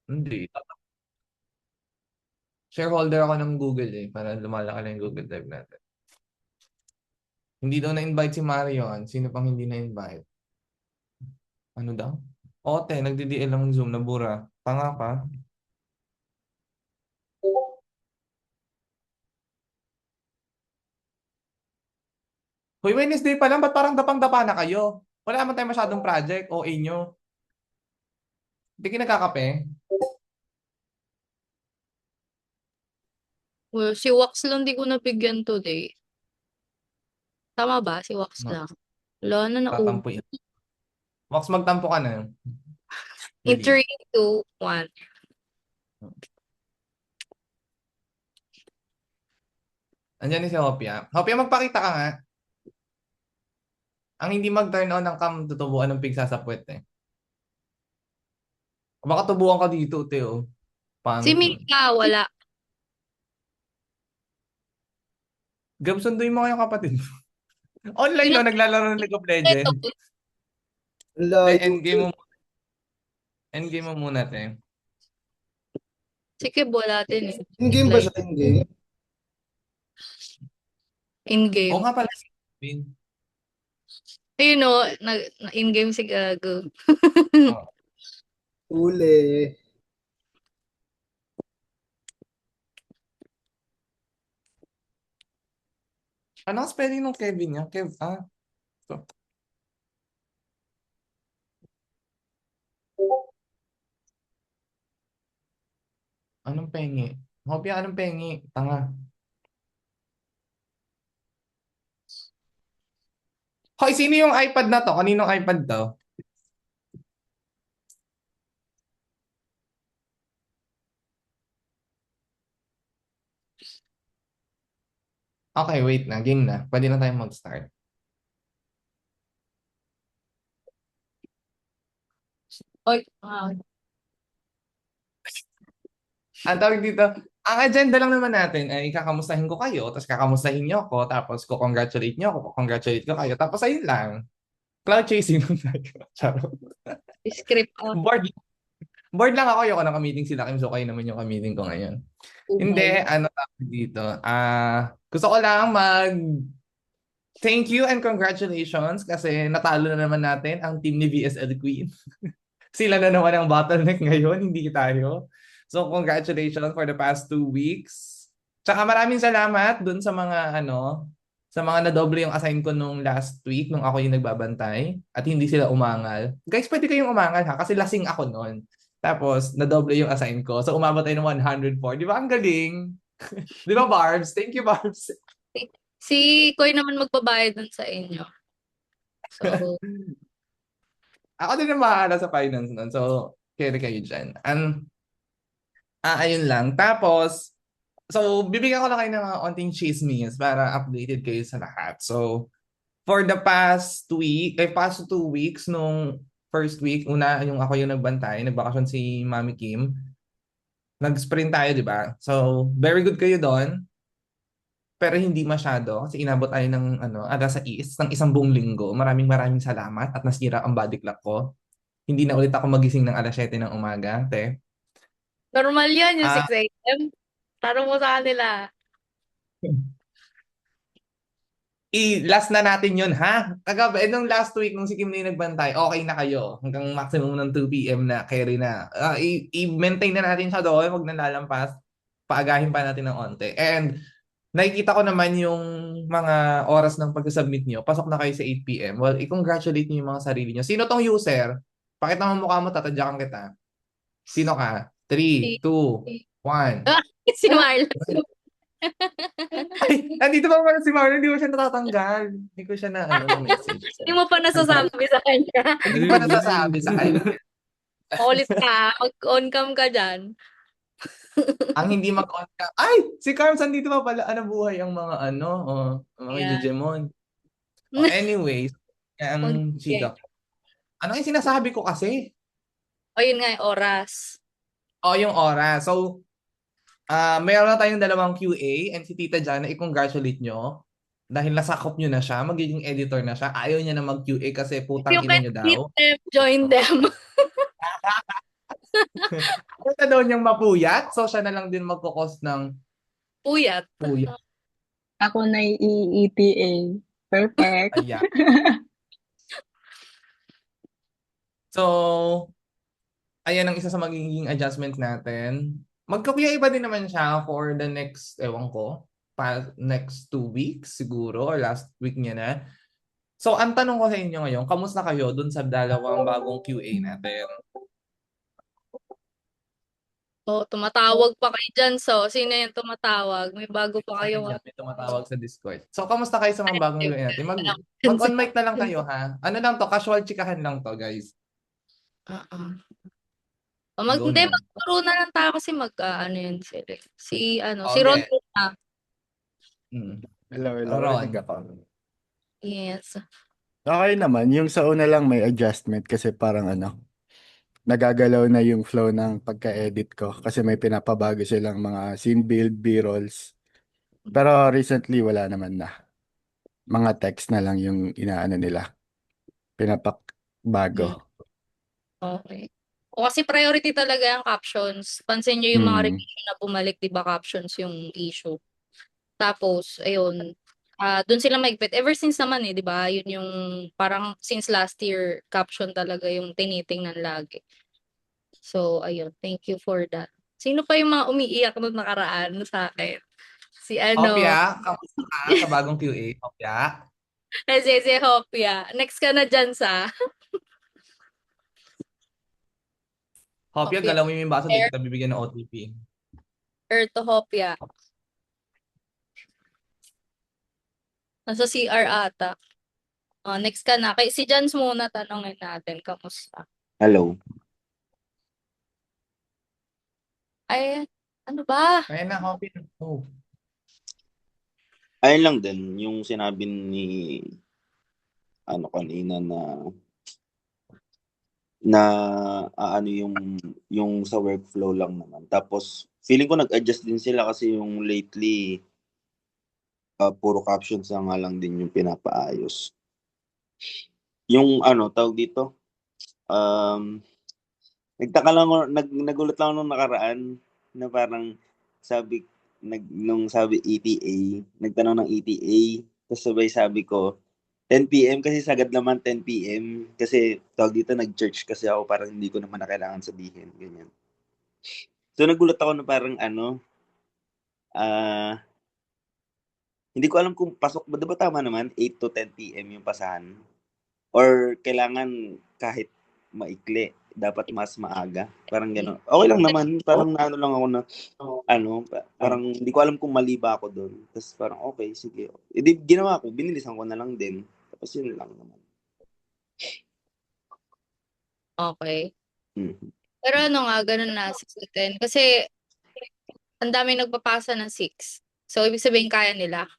Hindi. Shareholder ako ng Google eh, para lumalaki lang yung Google Drive natin. Hindi daw na-invite si Marion. Sino pang hindi na-invite? Ano daw? Ote, nagdi-DL lang Zoom, nabura. Tanga ka. Hoy, Wednesday pa lang, ba't parang dapang-dapa na kayo? Wala naman tayo masyadong project o inyo. Hindi kayo nagkakape? Well, si Wax lang di ko nabigyan today. Tama ba? Si Wax No, lang. Wala na naubos. tatampo yan. Max, magtampo ka na. In Dali. 3, 2, 1. Andiyan ni si Hopia. Hopia, magpakita ka nga. Ang hindi mag-turn on ng cam, tutubuan ng pigsa sa puwet eh. Baka tubuan ka dito, Teo. Si Pangit nun. Mika, wala. Gab, sunduin mo kayong kapatid. Online no, Pinag- naglalaro ng League of Ito, Legends. Ang Te, layo. endgame mo muna, te. sige, wala din eh. In-game ba Like, siya? In-game? Oo in-game. nga pala. Vin. Ayun o, in-game si Gago. Oh. Uli. Ano ang spelling ng Kevin niya? So. Anong pengi? Hopia, anong pengi? Tanga. Hoy, sino yung iPad na to? Kaninong iPad to? Okay, wait na. Game na. Pwede na tayong mag-start. Oy, Ang tawag dito, ang agenda lang naman natin ay kakamustahin ko kayo, tapos kakamustahin niyo ako, tapos ko-congratulate niyo ako, ko-congratulate ko kayo, tapos ayun lang. Cloud chasing lang tayo. Charot. script out. Bored. Bored lang ako. Ayoko nang ka-meeting sila Kim, so kayo naman yung ka-meeting ko ngayon. Hindi, ano tawag dito. Gusto ko lang thank you and congratulations kasi natalo na naman natin ang team ni VSL Queen. Sila na naman ang bottleneck ngayon, hindi tayo. So congratulations for the past 2 weeks. Tsaka maraming salamat dun sa mga sa mga nadoble yung assign ko nung last week nung ako yung nagbabantay at hindi sila umangal. Guys, pwede kayong umangal ha kasi lasing ako noon. Tapos nadoble yung assign ko. So umabot tayo ng 104. Di ba ang galing? Di ba Barbs? Thank you Barbs. Si Koy naman magbabayad dun sa inyo. So, Ako din ang mahala sa finance nun. So, carry kayo dyan. Ayun lang. Tapos, so, bibigyan ko lang kayo ng mga onting chismis para updated kayo sa lahat. So, for the past 2 weeks, nung first week, una, yung ako yung nagbantay, nagbakasyon si Mami Kim, nag-sprint tayo, di ba? So, very good kayo doon, pero hindi masyado kasi inabot tayo ng alas 6 ng isang buong linggo. Maraming maraming salamat at nasira ang body clock ko. Hindi na ulit ako magising ng alas 7 ng umaga, te. normal yan yung Ah, 6 a.m. Tanong mo sa kanila. last na natin yun, ha? Nung last week, nung si Kim na yung nagbantay, okay na kayo. Hanggang maximum ng 2 p.m. na, carry na. I-maintain na natin siya doon, huwag na lalampas. Paagahin pa natin ng onte. And nakikita ko naman yung mga oras ng pag-submit nyo. Pasok na kayo sa 8 p.m. Well, i-congratulate nyo yung mga sarili nyo. Sino tong user? Pakita mo mukha mo, tatadyakan kita. Sino ka? 3, Si, 2, 1. si Marla. Ay, nandito pa pala si Mario. Hindi ko siya natatanggal. Hindi ko siya na message. Hindi mo pa nasasabi sa kanya. Hindi ko pa nasasabi sa kanya. Ulit ka. Mag-on cam ka dyan. Ang hindi mag-on ka. Ay! Si Carms, nandito pa pala. Ano buhay ang mga mga Ayan. Jejemon. Anyways, ang chika ko. Ano yung sinasabi ko kasi? O yun nga yung oras. Yung oras. So, mayroon na tayong dalawang QA and si Tita Jana, i-congratulate nyo. Dahil nasakop nyo na siya, magiging editor na siya. Ayaw niya na mag-QA kasi If putang you ina can nyo daw. meet them, join them. Gusto daw niyang mapuyat, so siya na lang din magkukos ng Puyat. puyat. Ako na ETA. Perfect. Ayan. So, ayan ang isa sa magiging adjustment natin. Magkakaiba din naman siya for the next, ewan ko, next 2 weeks siguro or last week niya na. So, ang tanong ko sa inyo ngayon, kamusta kayo dun sa dalawang bagong QA natin? Oh, tumatawag pa kayo dyan. So, sino yung tumatawag? May bago pa kayo. May tumatawag sa Discord. So, kamusta kayo sa mga bagong QA natin? Mag-on mic na lang kayo, ha? Ano lang to, casual chikahan lang to, guys. Go Hindi, na. magturo na lang tayo kasi ano yun sila. Si Okay. Ron na. Hello, Ron. rinig ako. Yes. Okay naman, yung sa una lang may adjustment kasi parang nagagalaw na yung flow ng pagka-edit ko kasi may pinapabago silang mga scene build, B-rolls. Pero recently wala naman na. Mga text na lang yung inaano nila. Pinapakbago. Okay. O kasi priority talaga yung captions. Pansin nyo yung mga revision na bumalik, di ba, captions yung issue. Tapos, ayun, doon sila maigpit. Ever since naman di ba, yun yung parang since last year, caption talaga yung tinitingnan lagi. So, ayun, thank you for that. Sino pa yung mga umiiyak nung nakaraan sa akin? Si Hopya, kamusta ka sa bagong QA? Hopya? si Hopia. Next ka na dyan sa Hopya, Hopya. galawin mo yung baso, di kita bibigyan ng OTP. To Hopia. Nasa CR ata. Next ka na. Kay si Jans muna tanongin natin, kamusta? Hello. Ay, ano ba? Ayan na, Hopya. Oh. Ayun lang din, yung sinabi ni kanina na ano yung sa workflow lang naman. Tapos feeling ko nag-adjust din sila kasi yung lately puro captions na nga lang din yung pinapaayos. Yung tawag dito, nagtaka lang ako, nagulat lang ako nung nakaraan na parang nung sabi ETA, nagtanong ng ETA, tapos sabay sabi ko 10 PM kasi sagad naman 10 PM kasi tawag dito nag-church kasi ako, parang hindi ko naman na kailangan sabihin, ganyan. So nagulat ako na parang hindi ko alam kung pasok ba, 'di ba tama naman 8 to 10 PM yung pasahan? Or kailangan kahit maikli, dapat mas maaga, parang gano'n. Okay lang naman, parang naano lang ako na parang hindi ko alam kung mali ba ako doon. Tapos parang okay, sige. Eh di ginawa ko, binilisan ko na lang din. Tapos yun lang naman. Okay. Mhm. Pero ganun na, 6 to 10. Kasi, ang daming nagpapasa ng 6. So, ibig sabihin kaya nila.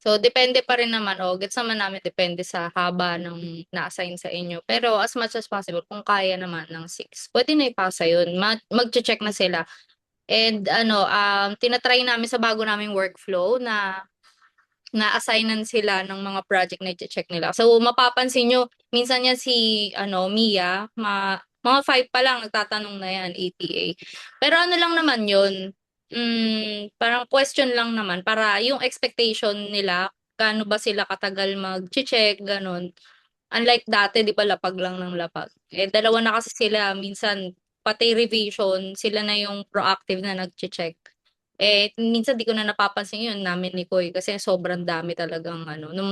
So, depende pa rin naman, gets naman namin, depende sa haba ng na-assign sa inyo. Pero as much as possible, kung kaya naman ng 6, pwede na ipasa yun. Mag-check na sila. And tinatry namin sa bago naming workflow na na-assignan sila ng mga project na i-check nila. So, mapapansin nyo, minsan yan si Mia, mga 5 pa lang, nagtatanong na yan, ETA. Pero lang naman yun, parang question lang naman, para yung expectation nila, gaano ba sila katagal mag-check, ganun. Unlike dati, di ba, lapag lang ng lapag. Dalawa na kasi sila, minsan, pati revision, sila na yung proactive na nag-check. Minsan di ko na napapansin yun namin ni Koy kasi sobrang dami talagang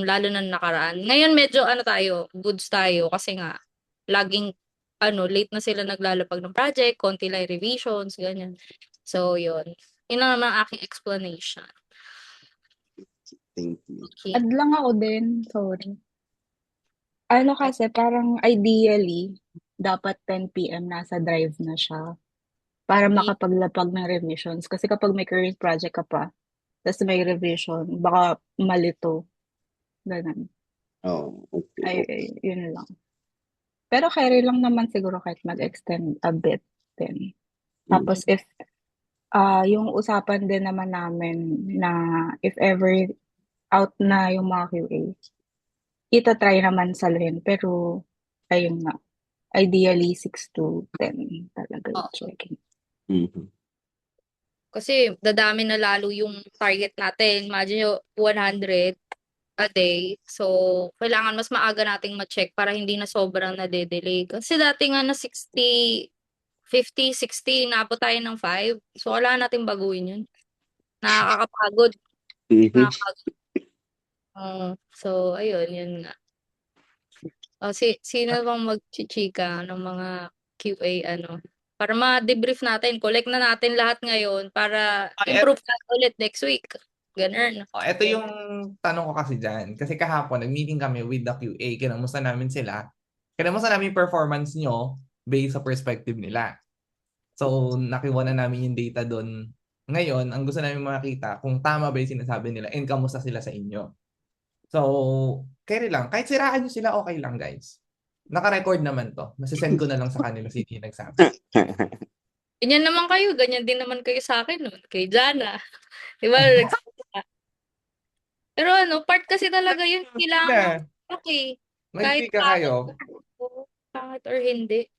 lalo na nakaraan. Ngayon medyo tayo, goods tayo kasi nga laging late na sila naglalapag ng project, konti lang revisions, ganyan. So yun. Yun lang naman ang aking explanation. Thank you. Okay. Add lang ako din, sorry. Kasi parang ideally, dapat 10 PM nasa drive na siya para makapaglapag ng revisions. Kasi kapag may current project ka pa, tapos may revision, baka malito. Ganun. Oh, okay. Yun lang. Pero carry lang naman siguro kahit mag-extend a bit din. Tapos if yung usapan din naman namin na if ever out na yung mga QA, itatry naman salin. Pero ayun nga, ideally 6 to 10 talaga yung Oo. checking. Mhm. Kasi dadami na lalo yung target natin. Imagine nyo, 100 a day. So, kailangan mas maaga nating ma-check para hindi na sobrang nade-delay. Kasi dati nga na 60, 50, 60, naabot tayo ng 5. So, wala nating baguhin yun. Nakakapagod. Mhm. Nakakapagod. So, ayun, yun nga. Sino bang magchichika ng mga QA, para ma-debrief natin, collect na natin lahat ngayon para improve tayo ulit next week. Ganun. Ito yung tanong ko kasi dyan. Kasi kahapon, nag-meeting kami with the QA. Kinamusta namin sila. Kinamusta namin yung performance nyo based sa perspective nila. So, nakiwa na namin yung data doon. Ngayon, ang gusto namin makita kung tama ba yung sinasabi nila and kamusta sila sa inyo. So, carry lang. Kahit siraan nyo sila, okay lang, guys. Naka-record naman to. Masisend ko na lang sa kanila sino yung nagsabi. Ganyan naman kayo, ganyan din naman kayo sa akin nun, kay Jana. Di ba? Nagsalita. Pero part kasi talaga yun, kailangan okay. Kahit Magchika kayo. pangit or hindi.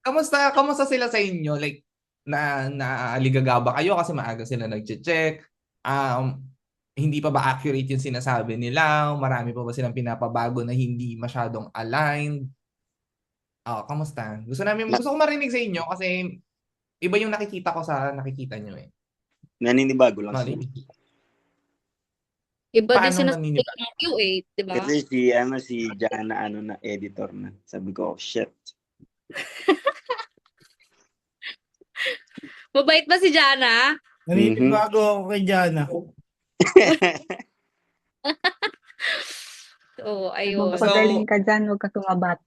Kamusta sila sa inyo? Like, naaligaga ba kayo kasi maaga sila nag-check? Hindi pa ba accurate yung sinasabi nila? Marami pa ba silang pinapabago na hindi masyadong aligned? Kamusta? Gusto ko marinig sa inyo kasi iba yung nakikita ko sa nakikita nyo eh. Naninibago lang Mali. sila. Iba din Paano sinasabi naninibago? ng QA, di ba? Kasi si Jana na editor na. Sabi ko, oh, shit. Mabait ba si Jana? Naninibago ako kay Jana. Ayun. Magpagaling ka dyan, huwag ka tumabat.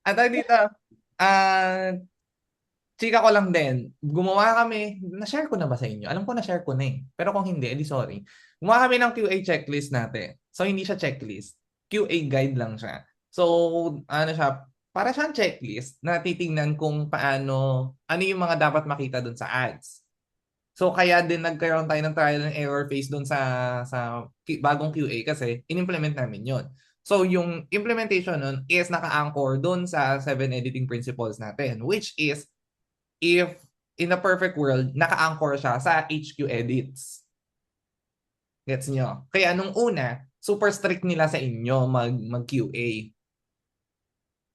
At dito, chika ko lang din, gumawa kami, na-share ko na ba sa inyo? Alam ko na-share ko na eh. Pero kung hindi, edi sorry. Gumawa kami ng QA checklist natin. So, hindi siya checklist. QA guide lang siya. So, siya, para siyang checklist na titingnan kung ano yung mga dapat makita dun sa ads. So, kaya din nagkaroon tayo ng trial and error phase dun sa bagong QA kasi in-implement namin yon. So, yung implementation nun is naka-anchor dun sa 7 editing principles natin, which is if in a perfect world, naka-anchor siya sa HQ edits. Gets nyo? Kaya nung una, super strict nila sa inyo mag-QA.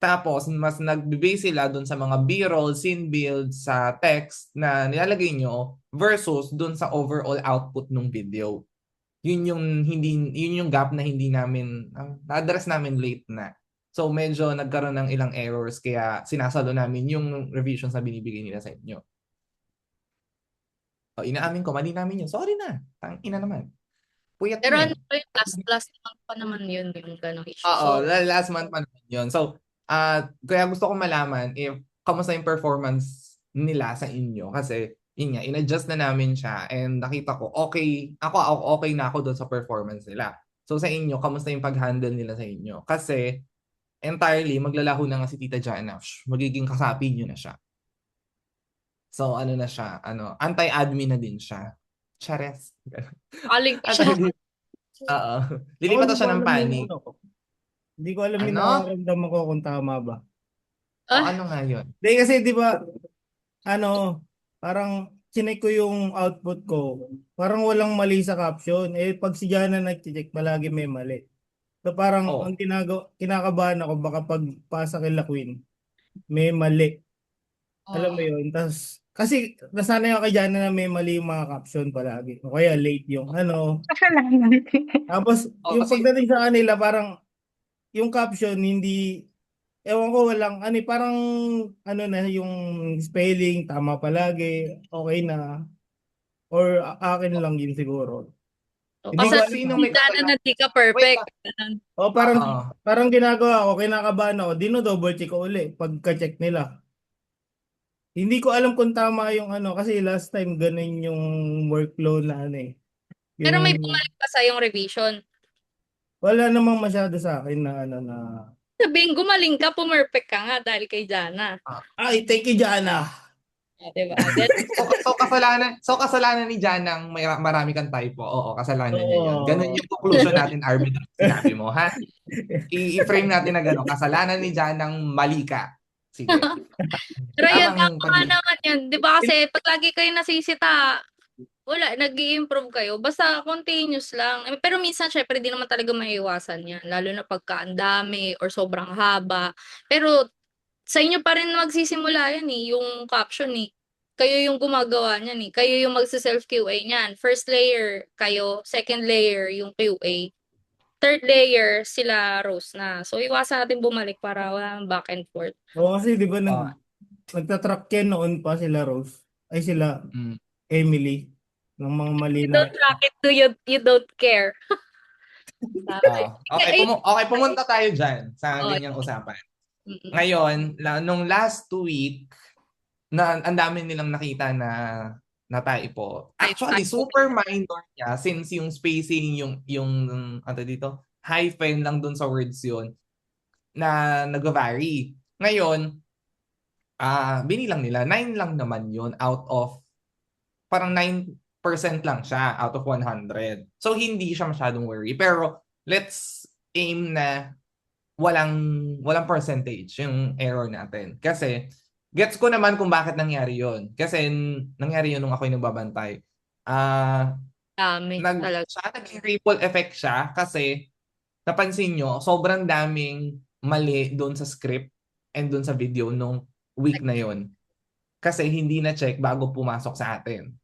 Tapos, mas nag-base sila dun sa mga b-roll, scene build, sa text na nilalagay nyo versus dun sa overall output ng video. Yun yung gap na hindi namin, na-address namin late na. So, medyo nagkaroon ng ilang errors kaya sinasalo namin yung revisions na binibigay nila sa inyo. Inaamin ko, mali namin yun. Sorry na. Tangina naman. Puyat Pero yun. yung last month pa naman yun, yung gano'ng issue. Oo, last month pa naman yun. So, kaya gusto ko malaman if kamusta yung performance nila sa inyo. Kasi, yun nga, in-adjust na namin siya and nakita ko, okay na ako doon sa performance nila. So, sa inyo, kamusta yung pag-handle nila sa inyo? Kasi, entirely, maglalaho na nga si Tita Jana. Magiging kasapi nyo na siya. So, na siya, anti-admin na din siya. Chares. Aling siya. Oo. Lilipat na siya ng panic. Hindi ko alam yung Ano? nararamdaman ko kung tama ba. Ano nga yun? Hindi kasi di ba, parang chinek ko yung output ko. Parang walang mali sa caption. Pag si Jana nag-check, palagi may mali. So parang ang kinakabahan ako baka pagpasa kay La Queen, may mali. Alam mo yun? Tapos, kasi nasanay ako kay Jana na may mali yung mga caption palagi. O kaya late yung Tapos, yung pagdating sa kanila, parang yung caption, hindi, ewan ko, walang, parang, na, yung spelling, tama palagi, okay na. Or akin lang yun siguro. Hindi ko Kasi alam. hindi na di ka perfect. O parang ginagawa ko, kinakabahan ako, dino-double check ko uli pagka-check nila. Hindi ko alam kung tama yung kasi last time ganun yung workflow na Pero may Yung, bumalik pa sa yung revision. wala namang masyado sa akin na na. Sabihin, gumaling ka, pumperfect ka nga dahil kay Jana. Ay, thank you, Jana. Diba? Ganun. So kasalanan ni Janang may marami kang typo. Oo, kasalanan niya 'yon. Ganun Oo. yung conclusion natin, Armin, sinabi mo, ha? I-frame natin na gano'n. Kasalanan ni Janang mali ka. Sige. Pero yun, Tamang tama naman yun. Di ba kasi pag lagi kayo nasisita, wala, nag-i-improve kayo. Basta continuous lang. Pero minsan, syempre, di naman talaga maiiwasan yan. Lalo na pagka ang dami or sobrang haba. Pero sa inyo pa rin magsisimula yan yung caption Kayo yung gumagawa niyan Kayo yung magsa-self QA niyan. First layer kayo, second layer yung QA. Third layer sila Rose na. So iwasan natin bumalik para walang back and forth. Oo, kasi di ba Oh. nagtatrack yan noon pa sila Rose. Ay sila Mm. Emily. Ng mga mali You na. don't track it to you don't care. Sabi. Okay, pumunta tayo dyan sa Oo. ganyang usapan. Mm-mm. Ngayon, nung last 2 week, na ang dami nilang nakita na typo. Actually, super minor niya since yung spacing, yung ano dito, hyphen lang dun sa words yun na nag-vary. Ngayon, binilang nila, 9 lang naman yun out of, parang 9% lang siya out of 100. So, hindi siya masyadong worry. Pero, let's aim na walang percentage yung error natin. Kasi, gets ko naman kung bakit nangyari yon. Kasi, nangyari yun nung ako'y nagbabantay. Dami talaga. Naging ripple effect siya kasi, napansin nyo, sobrang daming mali doon sa script and doon sa video nung week na yon. Kasi hindi na check bago pumasok sa atin.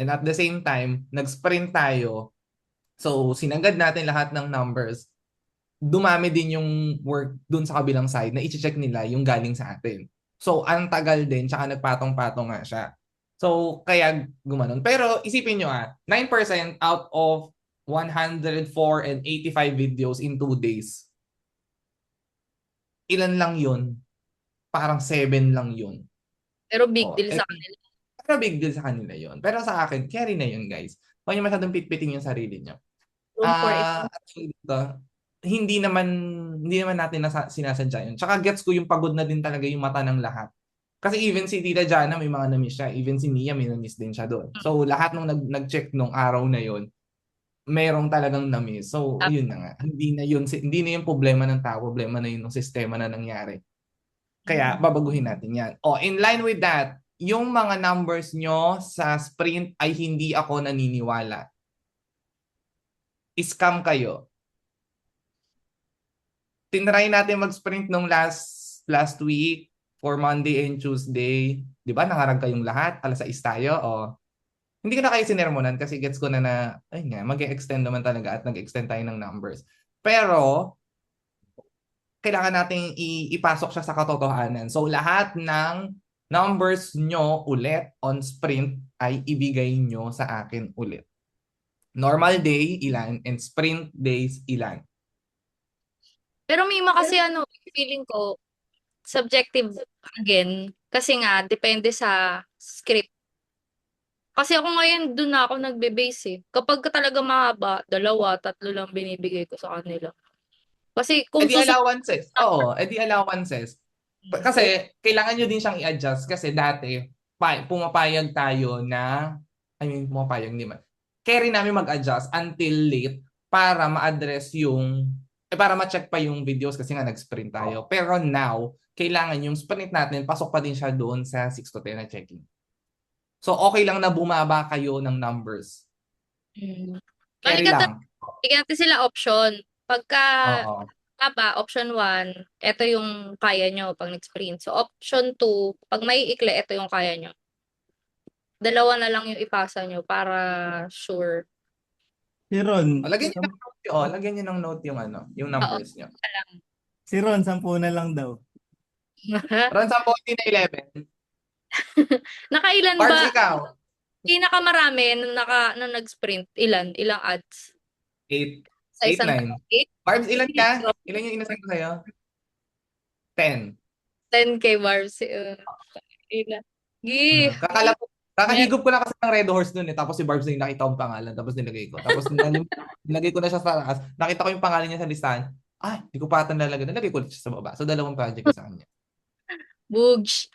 And at the same time, nag-sprint tayo. So, sinagad natin lahat ng numbers. Dumami din yung work dun sa kabilang side na i-check nila yung galing sa atin. So, ang tagal din, tsaka nagpatong-patong nga siya. So, kaya gumanon. Pero isipin nyo 9% out of 104 and 85 videos in 2 days. Ilan lang yun? Parang 7 lang yun. Pero big deal sa kanila. Pero big deal sa kanila yun. Pero sa akin, carry na yun, guys. Huwag nyo masyadong pitpiting yung sarili nyo. Room for it. Actually, hindi naman natin sinasadya yun. Tsaka gets ko yung pagod na din talaga yung mata ng lahat. Kasi even si Tita Jana may mga na-miss siya. Even si Mia may na-miss din siya doon. So lahat nung nag-check nung araw na yun, merong talagang na-miss. So yun na nga. Hindi na yung problema ng tao. Problema na yun ng sistema na nangyari. Kaya babaguhin natin yan. In line with that, yung mga numbers nyo sa sprint ay hindi ako naniniwala. Scam kayo. Tinry natin mag-sprint nung last week for Monday and Tuesday. Di ba? Nangarag kayong lahat. 6:00 tayo. Hindi ko na kayo sinermonan kasi gets ko na ayun nga, mag-extend naman talaga at nag-extend tayo ng numbers. Pero, kailangan nating ipasok siya sa katotohanan. So, lahat ng numbers nyo ulit on sprint ay ibigay nyo sa akin ulit. Normal day, ilan? And sprint days, ilan? Pero Mima kasi feeling ko, subjective again. Kasi nga, depende sa script. Kasi ako ngayon, doon na ako nagbe-base Kapag talaga mahaba, 2, 3 lang binibigay ko sa kanila. Kasi kung allowances. Oo, allowances. Kasi kailangan nyo din siyang i-adjust kasi dati pumapayag tayo na pumapayag naman. Carry namin mag-adjust until late para ma-address para ma-check pa yung videos kasi nga nag-sprint tayo. Pero now, kailangan yung sprint natin, pasok pa din siya doon sa 6 to 10 na checking. So, okay lang na bumaba kayo ng numbers. Carry lang. Bigyan natin sila option. Pagka option 1, ito yung kaya nyo pag nag-sprint. So, option 2, pag may ikli, ito yung kaya nyo. 2 na lang yung ipasa nyo para sure. Si Ron. Lagyan niyo ng note yung numbers niyo. Si Ron, 10 na lang daw. Ron, 10 na 11. Nakailan Barbs, ba? ikaw? Pinakamarami nung nag-sprint, ilang ads? 8. Sa 8, isang 9. Barbs, ilan ka? Ilan yung inassign ko sa'yo? 10. 10K barbs. Ilan? Kakahigop ko na kasi ng Red Horse dun Tapos si Barbs na yung nakita kong pangalan. Tapos nilagay ko. Tapos nilagay ko na siya sa taas. Nakita ko yung pangalan niya sa listahan. Hindi ko pa ata nalagay. Nalagay ko siya sa baba. So, 2 project ko sa kanya. Boogs.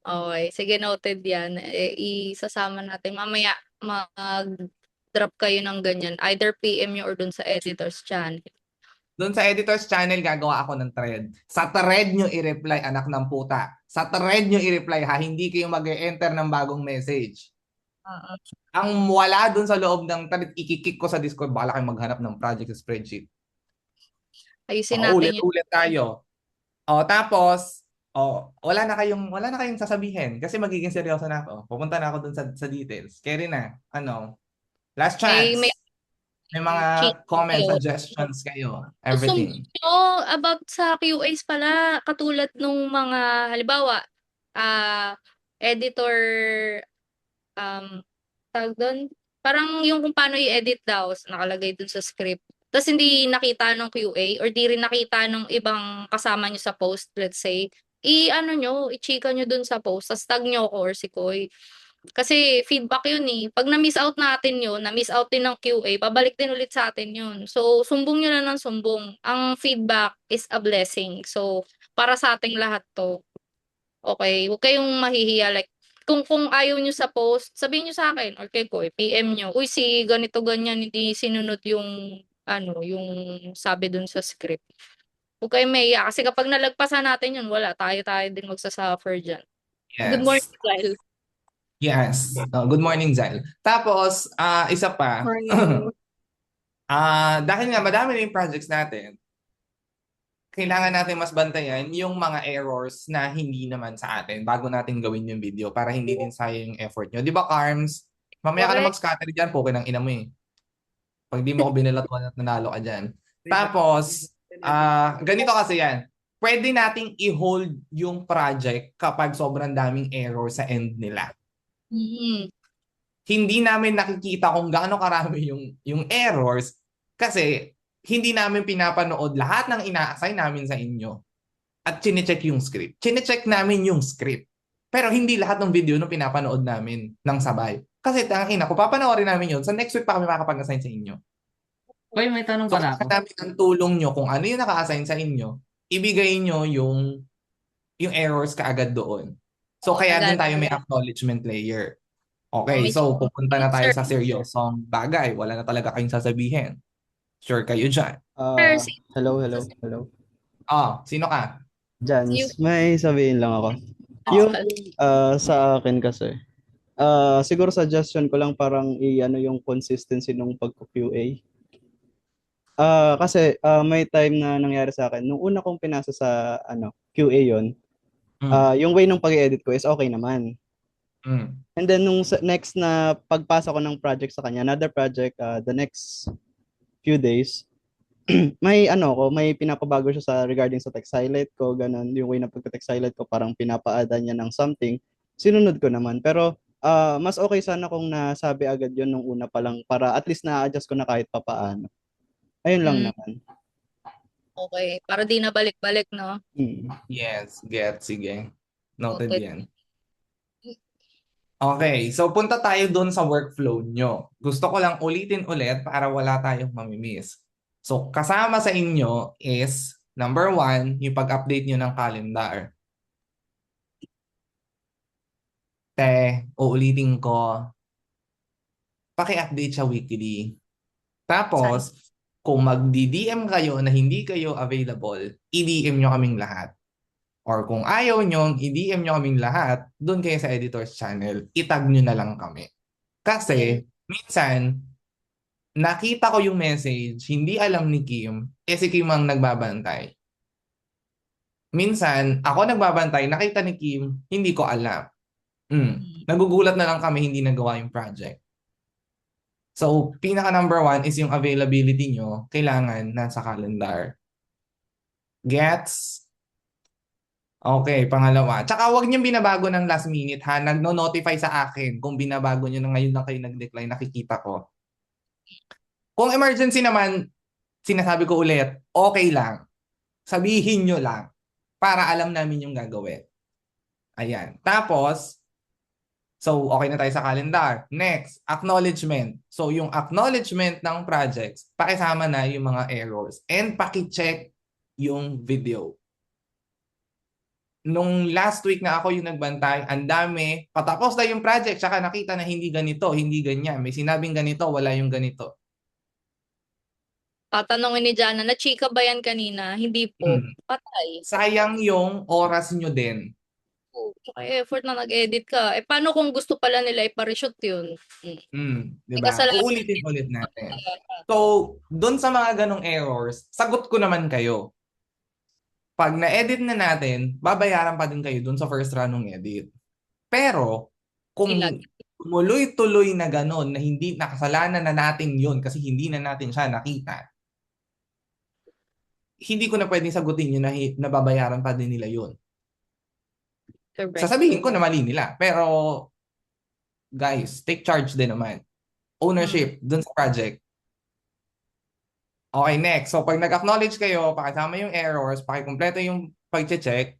Okay, sige, noted yan. Isasama natin. Mamaya mag-drop kayo ng ganyan. Either PM nyo or dun sa editor's channel. Doon sa editor's channel, gagawa ako ng thread. Sa thread nyo i-reply, anak ng puta. Sa thread nyo i-reply ha, hindi kayo mag-e-enter ng bagong message. Ang wala doon sa loob ng thread, ikikik ko sa Discord, bala kayo maghanap ng project sa spreadsheet. Ayusin natin yun. Ulit tayo. Tapos, wala na kayong sasabihin kasi magiging seryoso na ako. Pupunta na ako doon sa details. Kaya na, last chance. May mga comments, suggestions kayo, everything. About sa QAs pala, katulad nung mga, halimbawa, editor, tawag doon, parang yung kung paano i-edit daw, nakalagay dun sa script. Tapos hindi nakita ng QA or di rin nakita ng ibang kasama nyo sa post, let's say, i-chika nyo dun sa post, tapos tag nyo ako or si Koy. Kasi feedback yun eh. Pag na-miss out natin yun, na-miss out din ng QA, pabalik din ulit sa atin yun. So, sumbong nyo na ng sumbong. Ang feedback is a blessing. So, para sa ating lahat to. Okay, huwag kayong mahihiya. Like, kung ayaw nyo sa post, sabihin nyo sa akin or kay Koy, PM nyo. Uy, si ganito ganyan, hindi sinunod yung yung sabi dun sa script. Huwag kayong mahihiya. Kasi kapag nalagpasan natin yun, wala. Tayo din magsasuffer dyan. Yes. Good morning, Kyle. Yes. Good morning, Zel. Tapos, isa pa. Morning. Dahil nga madami na yung projects natin, kailangan natin mas bantayan yung mga errors na hindi naman sa atin bago natin gawin yung video para hindi din sayang yung effort nyo. Di ba, Carms? Mamaya ka na mag-scatter dyan, poke ng ina mo eh. Pag di mo ko binilatuan at nanalo ka dyan. Tapos, ganito kasi yan. Pwede nating i-hold yung project kapag sobrang daming error sa end nila. Hindi namin nakikita kung gaano karami yung errors kasi hindi namin pinapanood lahat ng ina-assign namin sa inyo at chinecheck yung script. Chinecheck namin yung script. Pero hindi lahat ng video no pinapanood namin ng sabay. Kasi kung papanoorin namin yun, sa next week pa kami makakapag-assign sa inyo. Uy, may tanong pala ako. Namin ang tulong nyo kung ano yung naka-assign sa inyo, ibigay nyo yung errors kaagad doon. So kaya doon tayo may acknowledgement layer. Okay, so pupunta na tayo sa seryosong bagay. Wala na talaga kayong sasabihin. Sure kayo dyan. Hello. Sino ka? Jans, may sabihin lang ako. Yung sa akin kasi, siguro suggestion ko lang parang yung consistency nung pagko-QA. Kasi may time na nangyari sa akin, nung una kong pinasa sa QA yon, yung way ng pag-edit ko is okay naman. And then nung next na pagpasa ko ng project sa kanya, another project, the next few days, may pinapabago siya regarding sa text highlight ko, ganun, yung way na pagka-text highlight ko, parang pinapa-addan niya ng something, sinunod ko naman. Pero mas okay sana kung nasabi agad yun nung una pa lang para at least na-adjust ko na kahit papaano. Ayun lang naman. Okay, para di na balik-balik, no? Yes, sige. Noted yan. Okay, so punta tayo doon sa workflow nyo. Gusto ko lang ulitin ulit para wala tayong mamimiss. So, kasama sa inyo is, number 1, yung pag-update nyo ng calendar. Uulitin ko, paki-update siya weekly. Tapos, kung mag-DM kayo na hindi kayo available, i-DM nyo kaming lahat. Or kung ayaw nyo, i-DM nyo kaming lahat, doon kayo sa editor's channel, itag nyo na lang kami. Kasi, minsan, nakita ko yung message, hindi alam ni Kim, si Kim ang nagbabantay. Minsan, ako nagbabantay, nakita ni Kim, hindi ko alam. Nagugulat na lang kami, hindi nagawa yung project. So, pinaka number 1 is yung availability nyo, kailangan nasa calendar. Gets? Okay, pangalawa. Tsaka huwag niyong binabago ng last minute ha. Nagno-notify sa akin kung binabago niyo na ngayon lang kayo nag-decline, nakikita ko. Kung emergency naman, sinasabi ko ulit, okay lang. Sabihin nyo lang para alam namin yung gagawin. Ayan. Tapos, so okay na tayo sa calendar. Next, acknowledgement. So yung acknowledgement ng projects, pakisama na yung mga errors and paki-check yung video. nung last week na ako yung nagbantay, ang dami, patapos na yung project, tsaka nakita na hindi ganito, hindi ganyan. May sinabing ganito, wala yung ganito. Tatanungin ni Jana, na chika ba yan kanina? Hindi po. Patay. Sayang yung oras nyo din. Tsaka effort na nag-edit ka. Paano kung gusto pala nila ipareshoot yun? Diba? Uulitin ulit natin. So, dun sa mga ganong errors, sagot ko naman kayo. Pag na-edit na natin, babayaran pa din kayo dun sa first run ng edit. Pero, kung tumuloy-tuloy na ganon, na hindi nakasalanan na natin yun kasi hindi na natin siya nakita, hindi ko na pwedeng sagutin yun na nababayaran pa din nila yun. Sasabihin ko na mali nila. Pero, guys, take charge din naman. Ownership dun sa project. Okay, next. So, pag nag-acknowledge kayo, pakisama yung errors, pakikumpleto yung pag-check,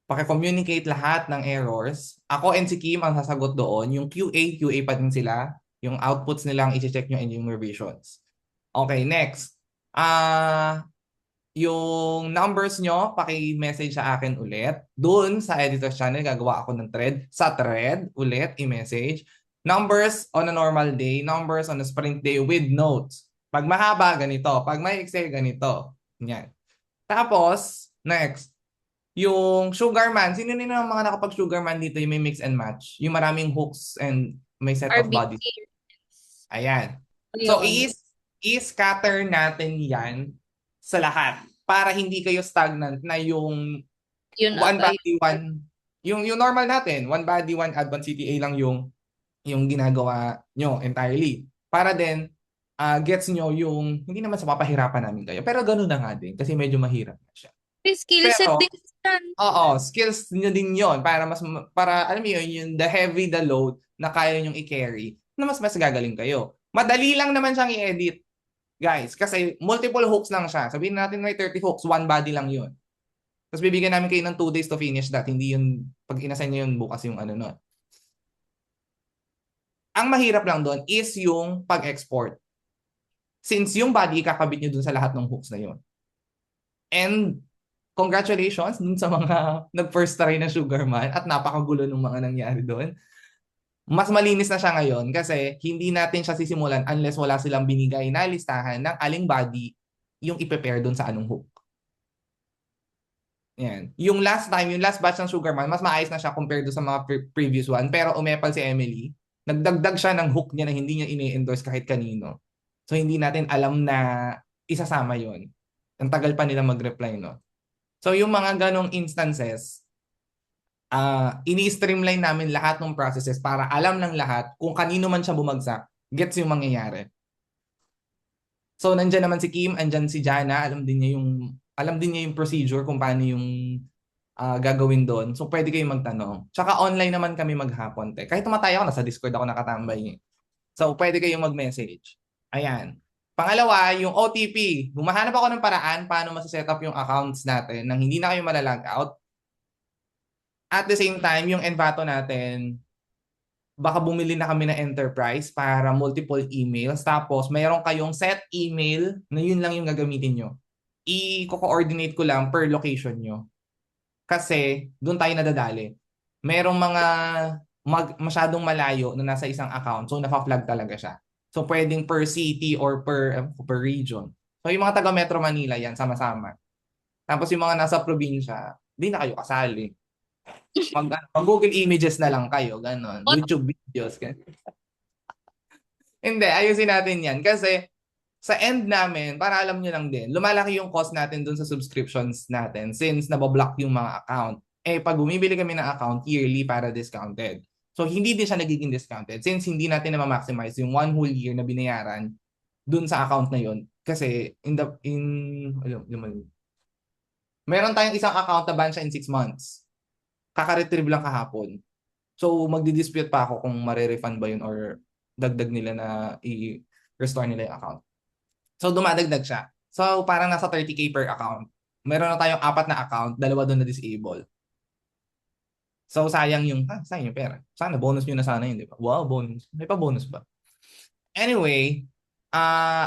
pakicommunicate lahat ng errors. Ako and si Kim ang sasagot doon. Yung QA pa din sila. Yung outputs nilang i-check nyo and yung revisions. Okay, next. Yung numbers nyo, paki-message sa akin ulit. Doon sa editor's channel, gagawa ako ng thread. Sa thread, ulit, i-message. Numbers on a normal day, numbers on a sprint day with notes. Pag mahaba, ganito. Pag may Excel, ganito. Yan. Tapos, next. Yung Sugarman. Sino nila ang mga nakapag-Sugarman dito yung may mix and match? Yung maraming hooks and may set of bodies. Ayan. So, i-scatter natin yan sa lahat para hindi kayo stagnant na yung one body, one yung normal natin, one body, one advanced CTA lang yung ginagawa nyo entirely. Para din gets nyo yung hindi naman sa papahirapan namin kayo. Pero ganoon na nga din kasi medyo mahirap na siya. Skill set din yan. Oo, skills nyo din yon para alam mo yun, yung the heavy, the load na kaya nyong i-carry na mas gagaling kayo. Madali lang naman siyang i-edit. Guys, kasi multiple hooks lang siya. Sabihin natin may 30 hooks, one body lang yun. Tapos bibigyan namin kayo ng 2 days to finish that. Hindi yun, pag inassign nyo yun bukas yung ano nun. Ang mahirap lang doon is yung pag-export. Since yung body, ikakabit nyo dun sa lahat ng hooks na yun. And congratulations dun sa mga nag-first try na Sugarman at napakagulo ng mga nangyari doon. Mas malinis na siya ngayon kasi hindi natin siya sisimulan unless wala silang binigay na listahan ng aling body yung i-prepare doon sa anong hook. Yan. Yung last batch ng Sugarman, mas maayos na siya compared sa mga previous one. Pero umepal si Emily, nagdagdag siya ng hook niya na hindi niya ini-endorse kahit kanino. So hindi natin alam na isasama yon. Ang tagal pa nila mag-reply, no? So yung mga ganong instances, ini-streamline namin lahat ng processes para alam ng lahat kung kanino man siya bumagsak, gets yung mangyayari. So nandiyan naman si Kim, andyan si Jana, alam din niya yung procedure kung paano yung gagawin doon. So pwede kayong magtanong. Tsaka online naman kami maghapon. Kahit tumatay ako, nasa Discord ako nakatambay. So pwede kayong mag-message. Ayan. Pangalawa, yung OTP. Humahanap ako ng paraan paano masa-set up yung accounts natin nang hindi na kayo malalag out. At the same time, yung Envato natin, baka bumili na kami ng enterprise para multiple emails. Tapos, mayroon kayong set email na yun lang yung gagamitin nyo. I-coordinate ko lang per location nyo. Kasi, doon tayo nadadali. Merong mga masyadong malayo na nasa isang account. So, nafa-flag talaga siya. So, pwedeng per city or per region. So, yung mga taga Metro Manila, yan, sama-sama. Tapos, yung mga nasa probinsya, di na kayo kasali. Mag-Google Images na lang kayo, ganon. YouTube videos. Hindi, ayusin natin yan. Kasi sa end namin, para alam nyo lang din, lumalaki yung cost natin dun sa subscriptions natin since nabablock yung mga account. Pag bumibili kami ng account, yearly para discounted. So, hindi din siya nagiging discounted since hindi natin na ma-maximize yung 1 whole year na binayaran dun sa account na yun. Kasi, meron tayong isang account na ban siya in 6 months. Kaka-retrieve lang kahapon. So, magdi-dispute pa ako kung mare-refund ba yun or dagdag nila na i-restore nila yung account. So, dumadagdag siya. So, parang nasa 30K per account. Meron na tayong 4 na account, 2 doon na disable. So, sayang yung pera. Sana, bonus nyo na sana yun, di ba? Wow, bonus. May pa bonus ba? Anyway,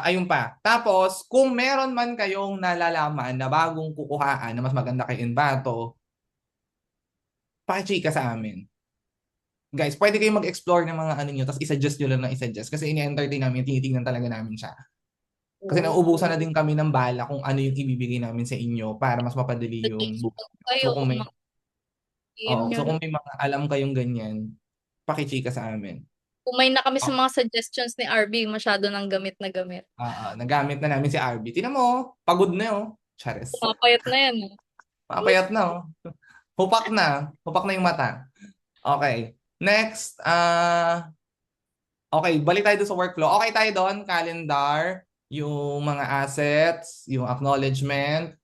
ayun pa. Tapos, kung meron man kayong nalalaman na bagong kukuhaan na mas maganda kay Envato, pakichika sa amin. Guys, pwede kayong mag-explore ng mga ano nyo, tapos i-suggest nyo lang na i-suggest. Kasi ini-entertain namin, tinitingnan talaga namin siya. Kasi nauubusan na din kami ng bala kung ano yung ibibigay namin sa inyo para mas mapadali yung buhay. Kayo, So kung may, PM nyo. so kung may mga alam kayong ganyan, pakichika sa amin. Kumay na kami sa mga suggestions ni RB, masyado ng gamit na gamit. Nagamit na namin si RB. Tingnan mo, pagod na yun. Chares. Pumapayat na yan. Mapayat na oh. Hupak na. Hupak na yung mata. Okay. Next, okay, balik tayo doon sa workflow. Okay tayo doon, calendar, yung mga assets, yung acknowledgement.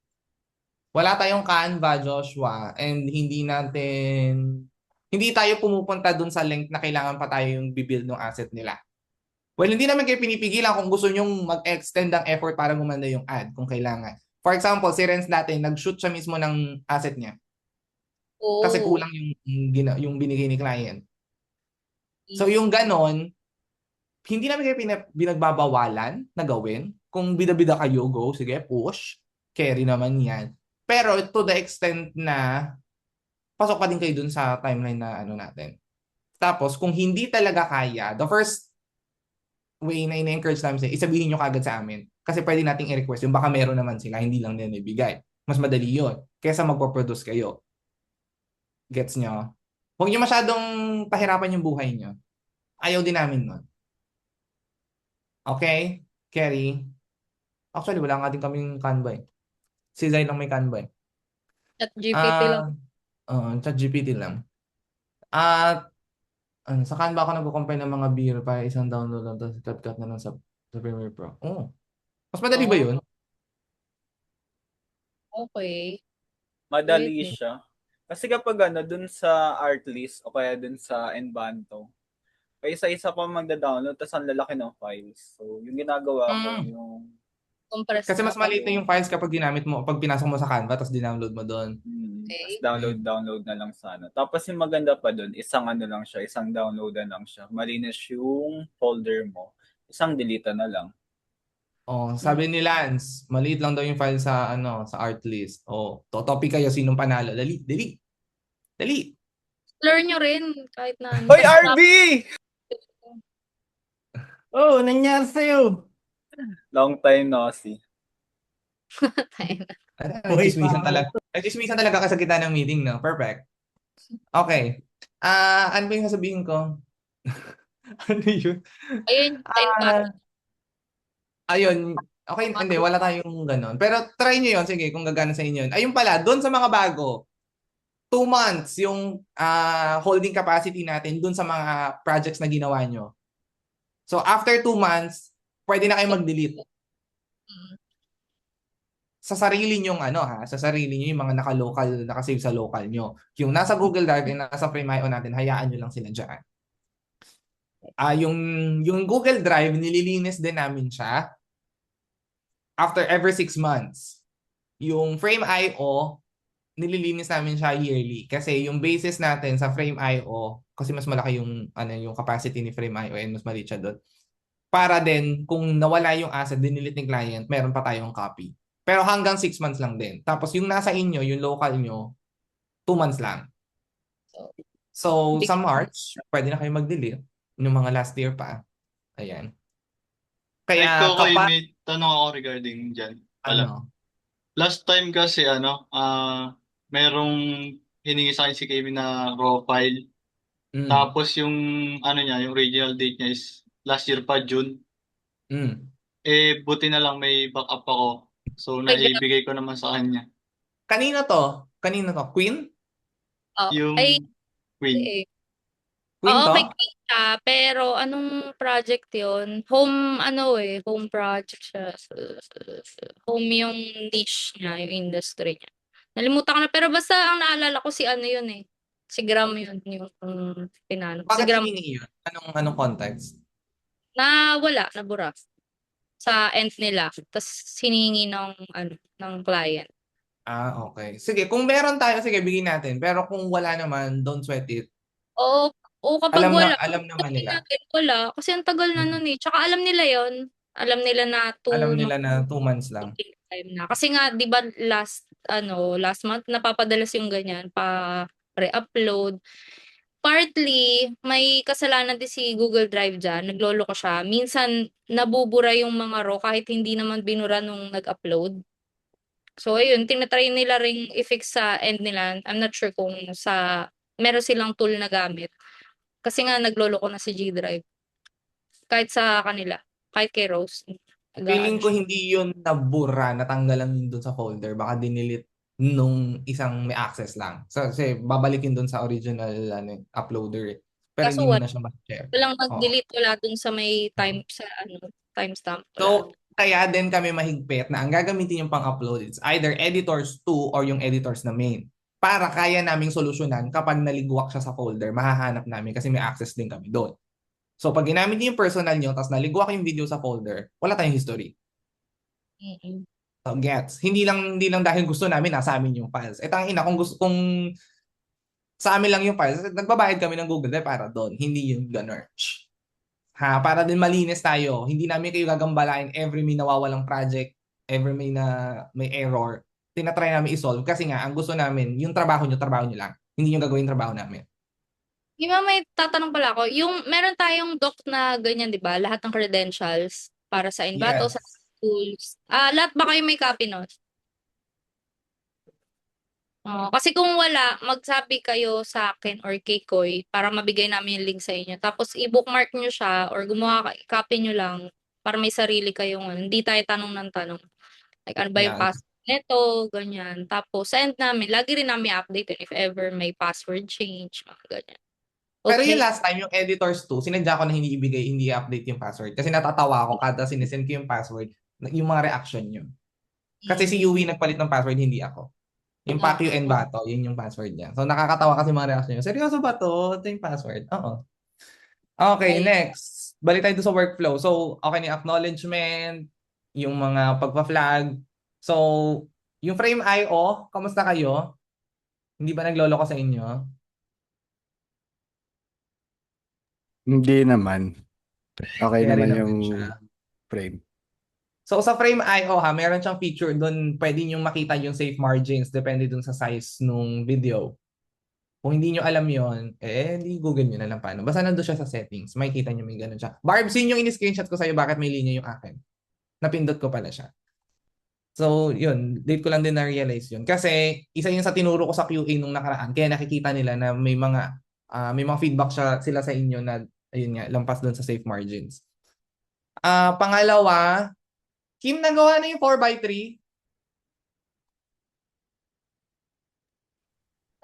Wala tayong Canva, Joshua, and hindi tayo pumupunta doon sa link na kailangan pa tayo yung bibuild ng asset nila. Well, hindi naman kayo pinipigilan kung gusto nyong mag-extend ang effort para gumanda yung ad kung kailangan. For example, si Renz dati, nag-shoot siya mismo ng asset niya. Kasi kulang yung binigay ni client. So yung ganon, hindi namin kayo binagbabawalan na gawin. Kung bida-bida kayo, go, sige, push. Carry naman yan. Pero to the extent na pasok pa din kayo dun sa timeline na ano natin. Tapos, kung hindi talaga kaya, the first way na ina-encourage namin sila, isabihin nyo kagad sa amin. Kasi pwede nating i-request yung baka meron naman sila, hindi lang nila ibigay. Mas madali yun. Kesa magpo-produce kayo. Gets nyo? Huwag nyo masyadong pahirapan yung buhay nyo. Ayaw din namin nun. Okay? Kerry? Actually, wala nga din kaming Canva eh. Si Zay lang may Canva eh. ChatGPT lang. ChatGPT lang. At sa Canva ako nag-compile ng mga beer para isang download lang tapos cut na lang sa Premiere Pro. Oh. Mas madali ba yun? Okay. Madali siya. Kasi kapag dun sa Artlist o kaya dun sa Encanto, kaya isa-isa pa magda-download tapos ang lalaki ng files. So, yung ginagawa ko, yung compress. Kasi mas maliit na yung files kapag ginamit mo, pag pinasok mo sa Canva tapos dinownload mo doon. Tapos download na lang sana. Tapos yung maganda pa doon, isang lang siya, isang downloadan lang siya. Malinis yung folder mo. Isang delete na lang. Sabi ni Lance, maliit lang daw yung file sa sa Artlist. Topic kayo sinong panalo. Dali. Learn nyo rin kahit na. Hoy, RB! Nangyari sa'yo. Long time no see. Chismisan talaga kasi sa gitna ng meeting, no? Perfect. Okay. Ano ba yung sasabihin ko? Ano yun? Ayun. Okay, hindi. Wala tayong ganon. Pero try nyo yun. Sige, kung gagana sa inyo. Ayun pala, doon sa mga bago, 2 months yung holding capacity natin doon sa mga projects na ginawa nyo. So, after 2 months, pwede na kayo mag-delete. Sa sarili nyo sa sarili nyo yung mga nakasave sa local nyo. Yung nasa Google Drive and nasa Frame.io natin, hayaan nyo lang sila dyan. Yung Google Drive, nililinis din namin siya after every 6 months. Yung Frame.io, nililinis namin siya yearly. Kasi yung basis natin sa Frame.io, kasi mas malaki yung capacity ni Frame.io and mas maliit siya doon. Para din, kung nawala yung asset, dinilit ng client, meron pa tayong copy. Pero hanggang 6 months lang din. Tapos yung nasa inyo, yung local nyo, 2 months lang. So, sa March, pwede na kayo mag-delete. Yung mga last year pa. Ayan. Kaya may tanong ako regarding dyan. Last time kasi merong hiningi sa akin si Kevin na raw file. Tapos yung yung original date niya is last year pa, June. Buti na lang may backup ako. So, naibigay ko naman sa kanya. Kanino to? Queen? Yung Queen. Queen to? May Queen siya. Pero anong project yun? Home project siya. Home yung niche niya, yung industry niya. Nalimutan ko na. Pero basta ang naalala ko si yun eh. Si Gram yun yung pinano. Bakit Si Gram. hiningi yun? Anong context? Wala, nabura. Sa end nila. Tapos hiningi ng client. Okay. Sige, kung meron tayo, sige, bigyan natin. Pero kung wala naman, don't sweat it. Kapag wala. Alam naman nila. Wala. Kasi ang tagal na nun eh. Tsaka alam nila yon. Alam nila na 2 months lang. Time na. Kasi nga, di ba last month, napapadalas yung ganyan pa re-upload. Partly, may kasalanan din si Google Drive diyan, nagloloko siya. Minsan nabubura yung mga raw kahit hindi naman binura nung nag-upload. So ayun, tina-try nila ring i-fix sa end nila. I'm not sure kung meron silang tool na gamit. Kasi nga nagloloko na si G Drive. Kahit sa kanila, kahit kay Rose. Feeling ko hindi yun nabura, natanggal lang yun dun sa folder. Baka dinilit nung isang may access lang. So, kasi babalikin dun sa original uploader. Pero Kaso hindi mo na siya ma-share. walang Oo. mag-delete, wala dun sa may timestamp. Wala. So, kaya din kami mahigpit na ang gagamitin yung pang-upload is either editors 2 or yung editors na main. Para kaya naming solusyonan kapag naligwak siya sa folder, mahahanap namin kasi may access din kami doon. So, pag ginamit niyo yung personal niyo, tapos naligwak yung video sa folder, wala tayong history. Mm-mm. So, gets. Hindi lang dahil gusto namin nasa amin yung files. Ang ina, kung sa amin lang yung files, nagbabayad kami ng Google Drive para doon. Hindi yung ganerch. Para din malinis tayo. Hindi namin kayo gagambalain every may nawawalang project, every may error. Tinatry namin i-solve kasi nga, ang gusto namin, yung trabaho nyo lang. Hindi yung gagawin trabaho namin. May tatanong pala ako. Yung meron tayong doc na ganyan, 'di ba? Lahat ng credentials para sa Envato, Yes. sa schools. Lahat ba kayo may copy nun? Kasi kung wala, magsabi kayo sa akin or kay Koy para mabigay namin yung link sa inyo. Tapos i-bookmark nyo siya or copy nyo lang para may sarili kayong hindi tayo tanong ng tanong. Like, ano ba yung Yan. password nito, ganyan. Tapos, send namin. Lagi rin namin update yun if ever may password change, mga ganyan. Pero Okay. yung last time, yung editors 2, sinadya ko na hindi i-update yung password. Kasi natatawa ako kada sinesend ko yung password, yung mga reaction nyo. Kasi si Yui nagpalit ng password, hindi ako. Yung Pacquiao and Bato, yun yung password niya. So nakakatawa kasi mga reaction nyo. Seryoso ba to? Ito yung password? Oo. Okay, next. Balik tayo sa workflow. So, okay na yung acknowledgement, yung mga pagpa-flag. So, yung frame IO, kamusta kayo? Hindi ba nagloloko sa inyo? Hindi naman. Okay Carry naman naman yung siya. frame. So sa Frame IO meron siyang feature doon, pwede niyo makita yung safe margins depende dun sa size nung video. Kung hindi niyo alam yon, di Google niyo na lang paano. Basta nandoon siya sa settings, makikita niyo may ganun siya. Barbs, yun yung in-screenshot ko sa'yo bakit may linya yung akin. Napindot ko pala siya. So, yun, date ko lang din na-realize yun. Kasi isa yun sa tinuro ko sa QA nung nakaraan, kaya nakikita nila na may mga feedback sila sa inyo na, ayun nga, lampas doon sa safe margins. Pangalawa, Kim, nagawa na yung 4x3?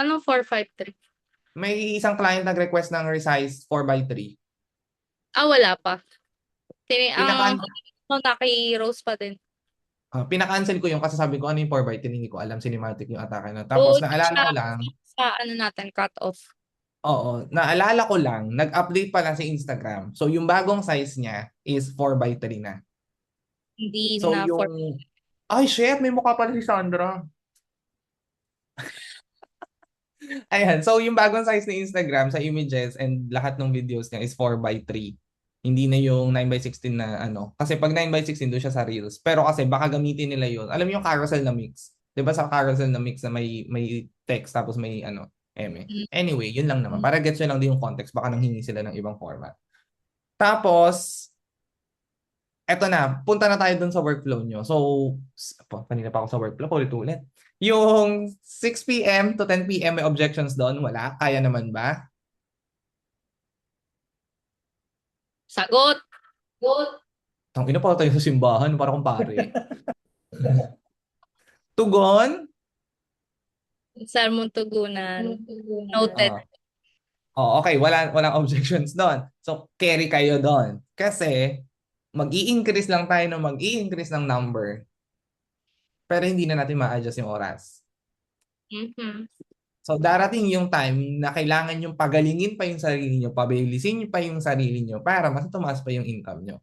Anong 453? May isang client nag-request ng resize 4x3. Wala pa. Pinaka- Kay Rose pa din. Pinaka-cancel ko yung kasi sabi ko ano yung 4x3, hindi ko alam, cinematic yung atake na. Tapos naalala ko lang, sa natin, cut off. oo, naalala ko lang, nag-update pala sa Instagram. So yung bagong size niya is 4x3 na. Hindi So na yung, ay shit, may mukha pala si Sandra. Ayan, so yung bagong size ni Instagram sa images and lahat ng videos niya is 4x3. Hindi na yung 9x16 na ano. Kasi pag 9x16 doon siya sa Reels. Pero kasi baka gamitin nila yun. Alam mo yung carousel na mix? 'Di ba sa carousel na mix na may text tapos may eme. Anyway, yun lang naman. Para gets nyo lang din yung context. Baka nanghingi sila ng ibang format. Tapos, eto na. Punta na tayo dun sa workflow nyo. So, kanina pa ako sa workflow. Ulit-ulit. Yung 6 p.m. to 10 p.m. may objections doon? Wala? Kaya naman ba? Sagot. Tangina pa tayo sa simbahan para kung pare. Tugon? Sermon tugunan. Noted. Okay, walang objections doon. So carry kayo doon. Kasi mag-i-increase lang tayo ng mag-i-increase ng number. Pero hindi na natin ma-adjust yung oras. Mm-hmm. So darating yung time na kailangan yung pagalingin pa yung sarili nyo, pabilisin nyo pa yung sarili nyo para mas tumaas pa yung income nyo.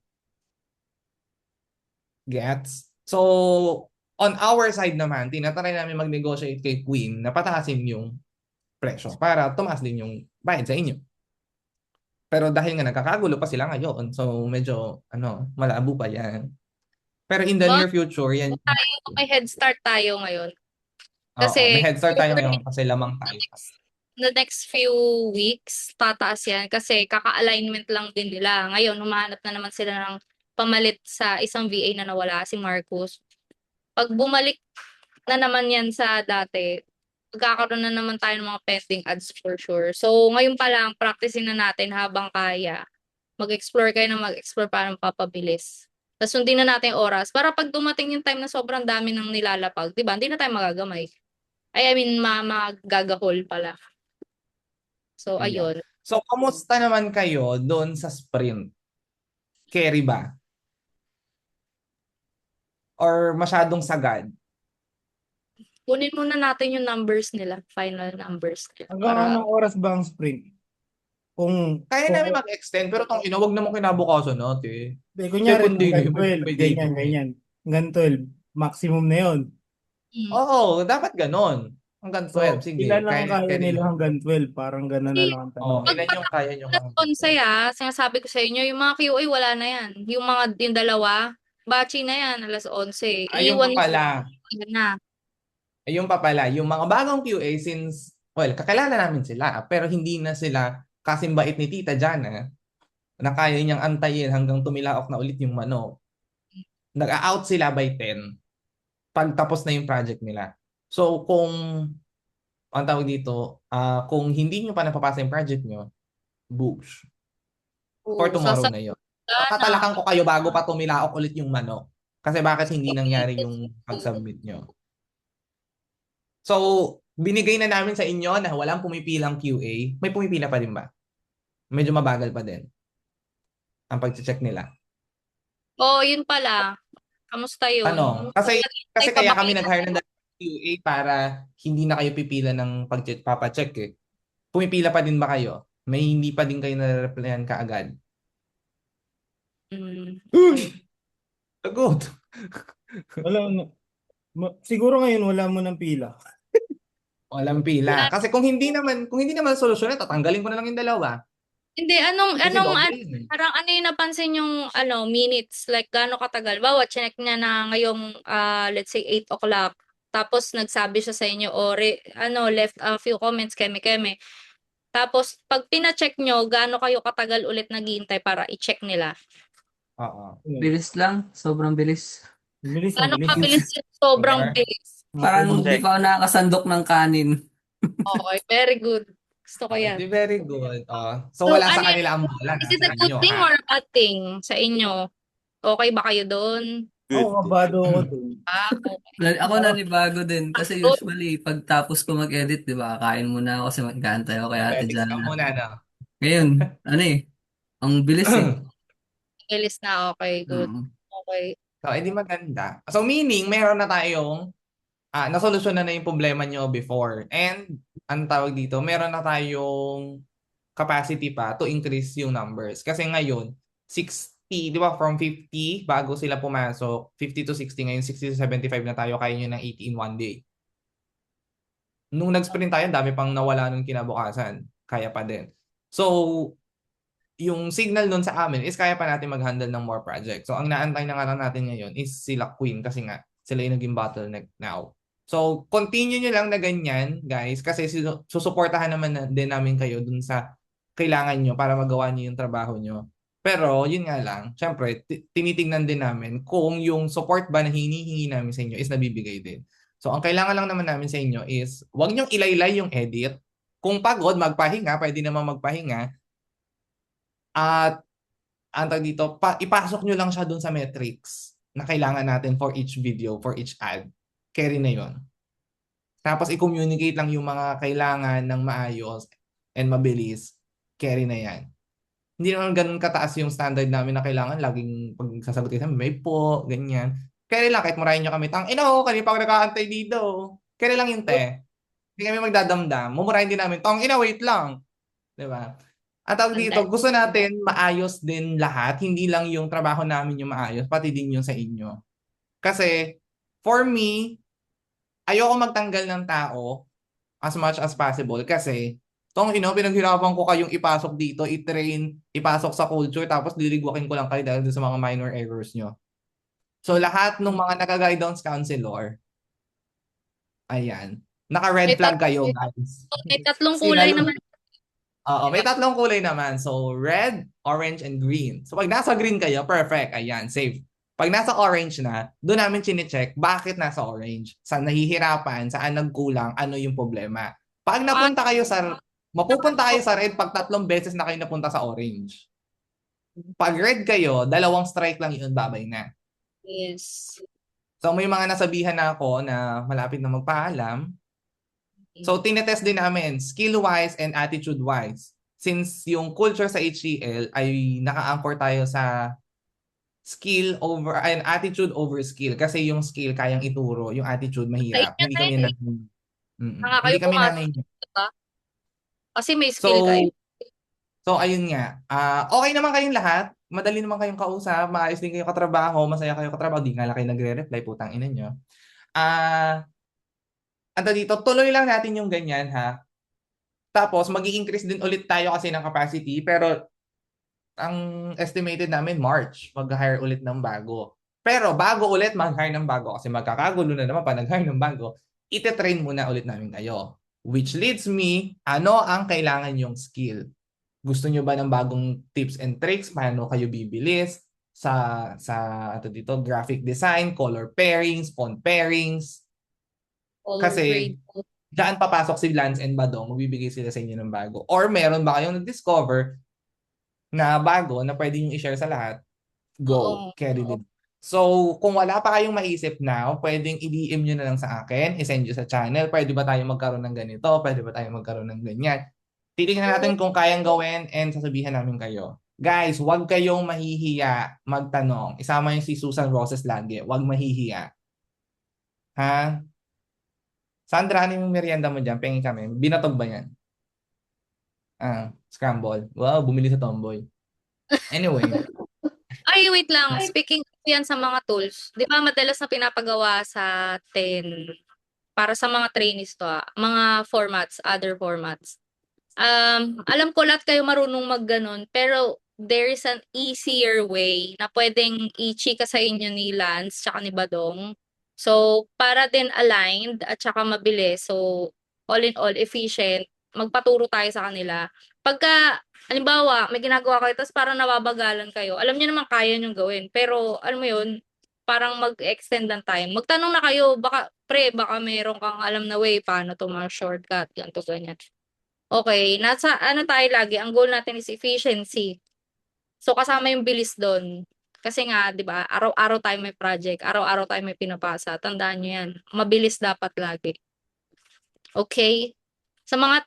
Gets? So, on our side naman, tinatry namin mag-negotiate kay Queen na pataasin yung presyo para tumaas din yung bayad sa inyo. Pero dahil nga nagkakagulo pa sila ngayon, so medyo malabo pa yan. Pero in the near future, yan. May head start tayo ngayon. Kasi may head start tayo ngayon kasi lamang tayo. the next few weeks, tataas yan kasi kaka-alignment lang din nila. Ngayon, humahanap na naman sila ng pamalit sa isang VA na nawala, si Marcus. Pag bumalik na naman yan sa dati, magkakaroon na naman tayo ng mga pending ads for sure. So, ngayon pa lang, practicing na natin habang kaya. Mag-explore kayo na mag-explore para mapapabilis. Tapos sundin na natin yung oras para pag dumating yung time na sobrang dami ng nilalapag, di ba? Hindi na tayo magagamay. I mean, magagahol pala. So, ayun. So, kamusta naman kayo doon sa sprint? Carry ba? Or masyadong sagad? Kunin muna natin yung numbers nila, final numbers nila. Hanggang anong oras ba ang sprint? Kaya namin mag-extend, pero tong ina, wag naman kinabukasan natin. Kunyari, Second day hanggang na 12, ganyan. Hanggang 12, maximum na yun. Oo, dapat ganon. Hanggang 12, sige. Ilan lang kaya nila hanggang 12? Parang gano'n na lang ang tanong. Ilan yung kaya nyo hanggang 11, sinasabi ko sa inyo, yung mga QA wala na yan. Yung dalawa, batchy na yan, alas 11. Ayun pa pala. Na. Ayun pa pala, yung mga bagong QA since, well, kakilala namin sila, pero hindi na sila kasing bait ni Tita Jana na kaya niyang antayin hanggang tumilaok na ulit yung manok. Nag-out sila by 10 pag tapos na yung project nila. So, kung ang tawag dito, kung hindi nyo pa napapasa yung project nyo, boosh. For tomorrow na yun. Tatalakan ko kayo bago pa tumilaok ulit yung manok. Kasi bakit hindi nangyari yung pag-submit nyo. So, binigay na namin sa inyo na walang pumipilang QA. May pumipila pa din ba? Medyo mabagal pa din ang pag-check nila. Yun pala. Kamusta yun? Ano? Kasi kaya kami nag-hire ng QA para hindi na kayo pipila ng papacheck eh. Pumipila pa din ba kayo? May hindi pa din kayo na-replyan kaagad? Sagot. Wala. Siguro ngayon wala mo ng pila. Walang pila. Kasi kung hindi naman solusyon, tatanggalin ko na lang yung dalawa. Hindi, parang ano yung napansin yung minutes, like gaano katagal. Bawa, check niya na ngayong, let's say 8 o'clock. Tapos nagsabi siya sa inyo, left a few comments, keme-keme. Tapos, pag pina-check nyo, gaano kayo katagal ulit naghihintay para i-check nila? Oo. Bilis lang. Sobrang bilis. Gaano kabilis yun? Sobrang bilis. Parang hindi pa ako nakakasandok ng kanin. Okay, very good. Gusto ko yan. Very good. So wala sa kanila ang bola. Is it a good thing or a bad thing sa inyo? Okay ba kayo doon? Oo, kabado ako doon. Okay. Ako nanibago din. Kasi usually, pagtapos ko mag-edit, di ba, kain muna ako kasi mag-aantay ako kay Ate Jana. Ngayon, ang bilis eh. Bilis na, okay, good. Okay. So, edi maganda. So, meaning, meron na tayong nasolusyonan na yung problema nyo before. And, ang tawag dito, meron na tayong capacity pa to increase yung numbers. Kasi ngayon, 60, di ba, from 50, bago sila pumasok, 50 to 60, ngayon 60 to 75 na tayo, kaya nyo ng 80 in one day. Nung nag-sprint tayo, dami pang nawala nung kinabukasan. Kaya pa din. So, yung signal nun sa amin is kaya pa natin mag-handle ng more projects. So, ang naantay na nga lang natin ngayon is sila Queen kasi nga, sila yung naging bottleneck now. So, continue nyo lang na ganyan, guys, kasi susuportahan naman din namin kayo dun sa kailangan nyo para magawa nyo yung trabaho nyo. Pero, yun nga lang, syempre, tinitingnan din namin kung yung support ba na hinihingi namin sa inyo is nabibigay din. So, ang kailangan lang naman namin sa inyo is, huwag nyong ilaylay yung edit. Kung pagod, magpahinga, pwede naman magpahinga. At, dito, ipasok nyo lang siya dun sa metrics na kailangan natin for each video, for each ad. Carry na yon. Tapos i-communicate lang yung mga kailangan ng maayos and mabilis. Carry na yan. Hindi naman ganun kataas yung standard namin na kailangan laging pagsasagot kayo sa may po, ganyan. Carry lang, kahit murahin nyo kami, kanina pa ako nakaantay dito. Carry lang yung te. Hindi kami magdadamdam. Mumurahin din namin, wait lang. Diba? At tawag dito, gusto natin maayos din lahat. Hindi lang yung trabaho namin yung maayos, pati din yung sa inyo. Kasi, for me, ayoko magtanggal ng tao as much as possible. Kasi, pinaghirapan ko kayong ipasok dito, i-train, ipasok sa culture, tapos liligwakin ko lang kayo dahil sa mga minor errors nyo. So, lahat ng mga naka-guidance counselor, ayan, Naka-red May flag tat- kayo, guys. may tatlong kulay Sinalo. naman. Oo, may tatlong kulay naman. So, red, orange, and green. So, pag nasa green kayo, perfect. Ayan, safe. Pag nasa orange na, doon namin chinecheck bakit nasa orange. Saan nahihirapan, saan nagkulang, ano yung problema. Pag napunta kayo sa, mapupunta kayo sa red pag 3 beses na kayo napunta sa orange. Pag red kayo, 2 strike lang yun, babay na. Yes. So, may mga nasabihan na ako na malapit na magpaalam. So, tinetest din namin skill-wise and attitude-wise. Since yung culture sa HCL ay naka-anchor tayo sa skill over, and attitude over skill. Kasi yung skill kayang ituro, yung attitude mahirap. Hindi kami na, hindi kami nanay. Diba? Kasi may skill kayo. So, ayun nga. Okay naman kayong lahat. Madali naman kayong kausap. Maayos din kayo katrabaho. Masaya kayo katrabaho. Di nga lang kayo nagre-reply. Putang ina nyo. Ando dito, tuloy lang natin yung ganyan, ha? Tapos, mag-i-increase din ulit tayo kasi ng capacity. Pero, ang estimated namin, March, mag-hire ulit ng bago. Pero, bago ulit mag-hire ng bago, kasi magkakagulo na naman pa nag-hire ng bago, ite-train muna ulit namin kayo. Which leads me, ano ang kailangan yung skill? Gusto nyo ba ng bagong tips and tricks? Paano kayo bibilis? Sa dito, graphic design, color pairings, font pairings. Kasi daan papasok si Lance and Badong, magbibigay sila sa inyo ng bago. Or meron ba kayong nag-discover na bago na pwede nyo i-share sa lahat? Go, carry din. So, kung wala pa kayong maisip na, pwedeng i-DM nyo na lang sa akin, i-send nyo sa channel, pwede ba tayo magkaroon ng ganito, pwede ba tayo magkaroon ng ganyan. Titingnan natin kung kayang gawin and sasabihan namin kayo. Guys, huwag kayong mahihiya magtanong. Isama yung si Susan Roses lagi. Huwag mahihiya. Ha? Sandra, ano yung merienda mo dyan? Pengi kami. Binatog ba yan? Scramble. Wow, bumili sa Tomboy. Anyway. Ay, wait lang. Speaking yan sa mga tools, di ba madalas na pinapagawa sa 10 para sa mga trainees to, mga formats, other formats. Alam ko lahat kayo marunong magganon, pero there is an easier way na pwedeng i-chika sa inyo ni Lance tsaka ni Badong. So, para din aligned at tsaka mabilis. So, all in all, efficient. Magpaturo tayo sa kanila. Pagka, halimbawa, may ginagawa kayo, tapos parang nababagalan kayo. Alam niyo naman kaya niyong gawin. Pero, alam mo yun, parang mag-extend ng time. Magtanong na kayo, baka meron kang alam na way, paano to mga shortcut, ganito, ganyan. Okay, nasa ano tayo lagi, ang goal natin is efficiency. So kasama yung bilis doon. Kasi nga, 'di ba, araw-araw tayo may project, araw-araw tayo may pinapasa. Tandaan niyo 'yan. Mabilis dapat lagi. Okay? Sa mga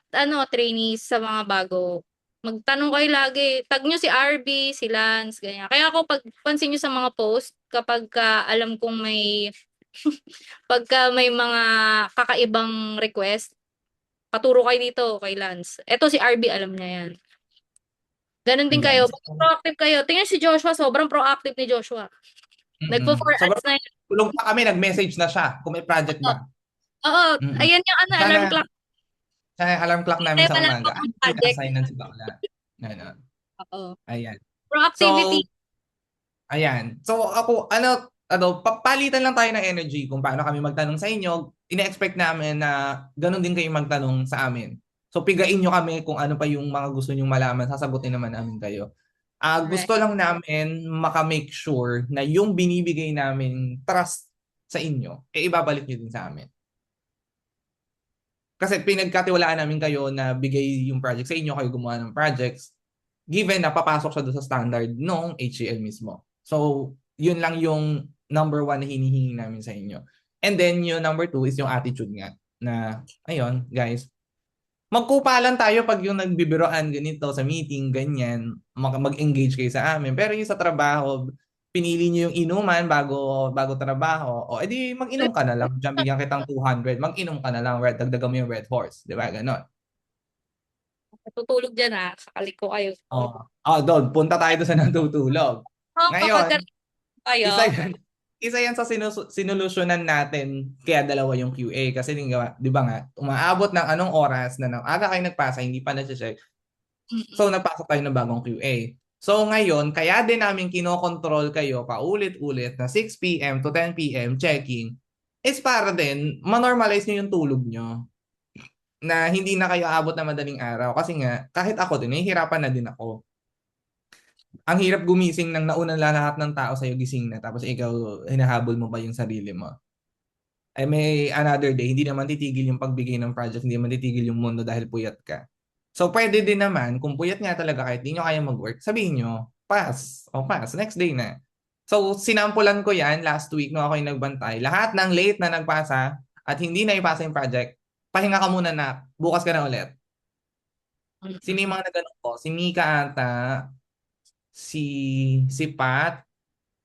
trainees, sa mga bago, magtanong kayo lagi. Tag nyo si RB, si Lance, ganyan. Kaya ako pagpansin nyo sa mga post, kapag alam kong may pagka may mga kakaibang request, paturo kayo dito kay Lance. Eto si RB, alam niya yan. Ganun din kayo. Proactive kayo. Tingnan si Joshua, sobrang proactive ni Joshua. Nagpo-4 ads na yun. Tulong pa kami, nag-message na siya kung may project ba. Oo. Ayan yung alarm clock. Sana alarm clock namin sa umaga. Assignan si Bakla. Oo. Ayan. Proactivity. So, ayan. So, ako, papalitan lang tayo ng energy kung paano kami magtanong sa inyo. Ina-expect namin na ganun din kayo magtanong sa amin. So, pigain nyo kami kung ano pa yung mga gusto nyong malaman. Sasagutin naman namin kayo. Gusto lang namin maka-make sure na yung binibigay namin trust sa inyo, ibabalik nyo din sa amin. Kasi pinagkatiwalaan namin kayo na bigay yung project sa inyo, kayo gumawa ng projects, given na papasok siya doon sa standard ng HCL mismo. So, yun lang yung number 1 na hinihingi namin sa inyo. And then, yung number 2 is yung attitude nga. Na, ayun, guys, magkupalan tayo pag yung nagbibiroan ganito sa meeting, ganyan, mag-engage kayo sa amin. Pero yung sa trabaho, pinili nyo yung inuman bago trabaho, o edi mag-inom ka na lang. Diyan bigyan kitang 200, mag-inom ka na lang, dagdagan mo yung Red Horse. Di ba? Ganon. Natutulog dyan Sakalik ko kayo. Doon, punta tayo doon sa natutulog. Ngayon, isa yan sa sinulusyonan natin kaya dalawa yung QA kasi di ba nga umaabot ng anong oras na aga kayo nagpasa hindi pa na-check. So nagpasok tayo ng bagong QA. So ngayon kaya din namin kinokontrol kayo paulit-ulit na 6 PM to 10 PM checking. is para din, manormalize nyo yung tulog nyo. Na hindi na kayo aabot na madaling araw. Kasi nga, kahit ako din, nahihirapan na din ako. Ang hirap gumising nang nauna lahat ng tao sa'yo gising na. Tapos ikaw, hinahabol mo pa yung sarili mo. Ay may another day, hindi naman titigil yung pagbigay ng project, hindi naman titigil yung mundo dahil puyat ka. So pwede din naman, kung puyat nga talaga kahit di nyo kaya mag-work, sabihin nyo, pass. O pass, next day na. So sinampulan ko yan last week nung ako yung nagbantay. Lahat ng late na nagpasa at hindi na ipasa yung project, pahinga ka muna na, bukas ka na ulit. Sino yung mga nagano ko? Si Mika ata, si Pat,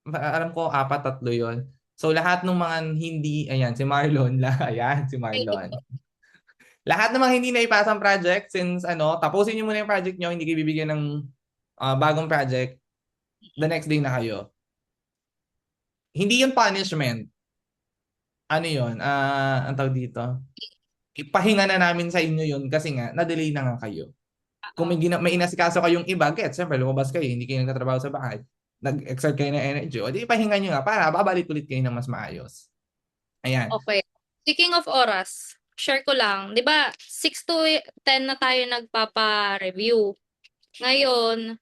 alam ko 4, 3 yon. So lahat ng mga hindi, ayan, si Marlon, ayan, si Marlon. Lahat ng mga hindi na ipasang project, since tapusin niyo muna yung project niyo, hindi kayo bibigyan ng bagong project, the next day na kayo. Hindi yun punishment. Ano yun? Ang tawag dito? Ipahinga na namin sa inyo yun kasi nga, na-delay na nga kayo. Kung may inasikaso kayong iba, siyempre lumabas kayo, hindi kayo nagtatrabaho sa bahay, nag-exert kayo ng energy, o di pahinga nyo nga para babalik ulit kayo ng mas maayos. Ayan. Okay. Speaking of oras, share ko lang, di ba 6 to 10 na tayo nagpapa-review. Ngayon,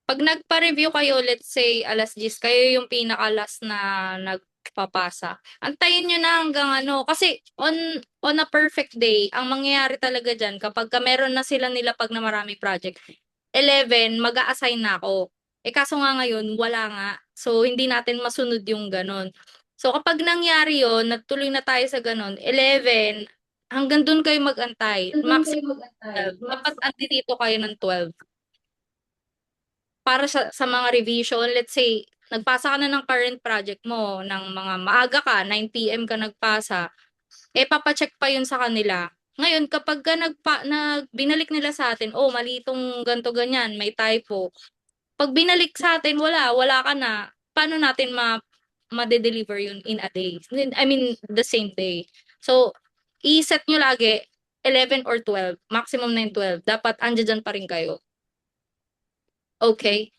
pag nagpa-review kayo, let's say alas 10, kayo yung pinaka-last na nagpapasa. Antayin nyo na hanggang kasi on a perfect day, ang mangyayari talaga dyan, kapag meron na sila nilapag na marami project, 11, mag-a-assign na ako. Kaso nga ngayon, wala nga. So, hindi natin masunod yung ganon. So, kapag nangyari yun, natuloy na tayo sa ganon, 11, hanggang dun kayo mag-antay. Maximum 12. Dapat andito kayo ng 12. Para sa mga revision, let's say, nagpasa ka na ng current project mo, ng mga maaga ka, 9 PM ka nagpasa, papacheck pa yun sa kanila. Ngayon, kapag binalik nila sa atin, mali itong ganto ganyan, may typo. Pag binalik sa atin, wala ka na. Paano natin ma-deliver yun in a day? I mean, the same day. So, i-set nyo lagi 11 or 12. Maximum na yung 12. Dapat andyan pa rin kayo. Okay?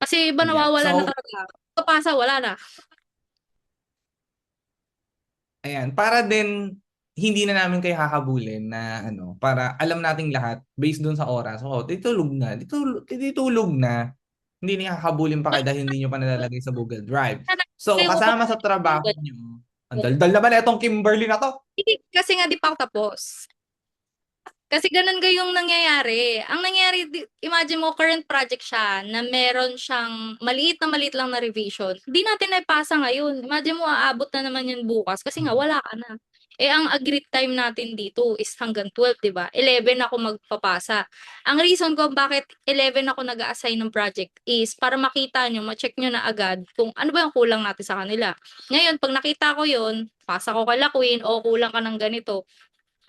Kasi iba nawawala na talaga. Kapasa, wala na. Ayan, para din hindi na namin kayo hahabulin na para alam nating lahat based dun sa oras. Ditulog na. Ditulog na. Hindi niya hahabulin pa kayo dahil hindi nyo pa nalalagay sa Google Drive. So, kasama sa trabaho nyo, ang daldal naman itong Kimberly na to. Kasi nga di pa ako tapos. Kasi ganun yung nangyayari. Ang nangyayari, imagine mo, current project siya na meron siyang maliit lang na revision. Hindi natin naipasa ngayon. Imagine mo, aabot na naman yun bukas kasi nga wala ka na. Ang agreed time natin dito is hanggang 12, di ba? 11 ako magpapasa. Ang reason ko bakit 11 ako nag-a-assign ng project is para makita nyo, ma-check nyo na agad kung ano ba yung kulang natin sa kanila. Ngayon, pag nakita ko yun, pasa ko kay Queen, o kulang ka ng ganito,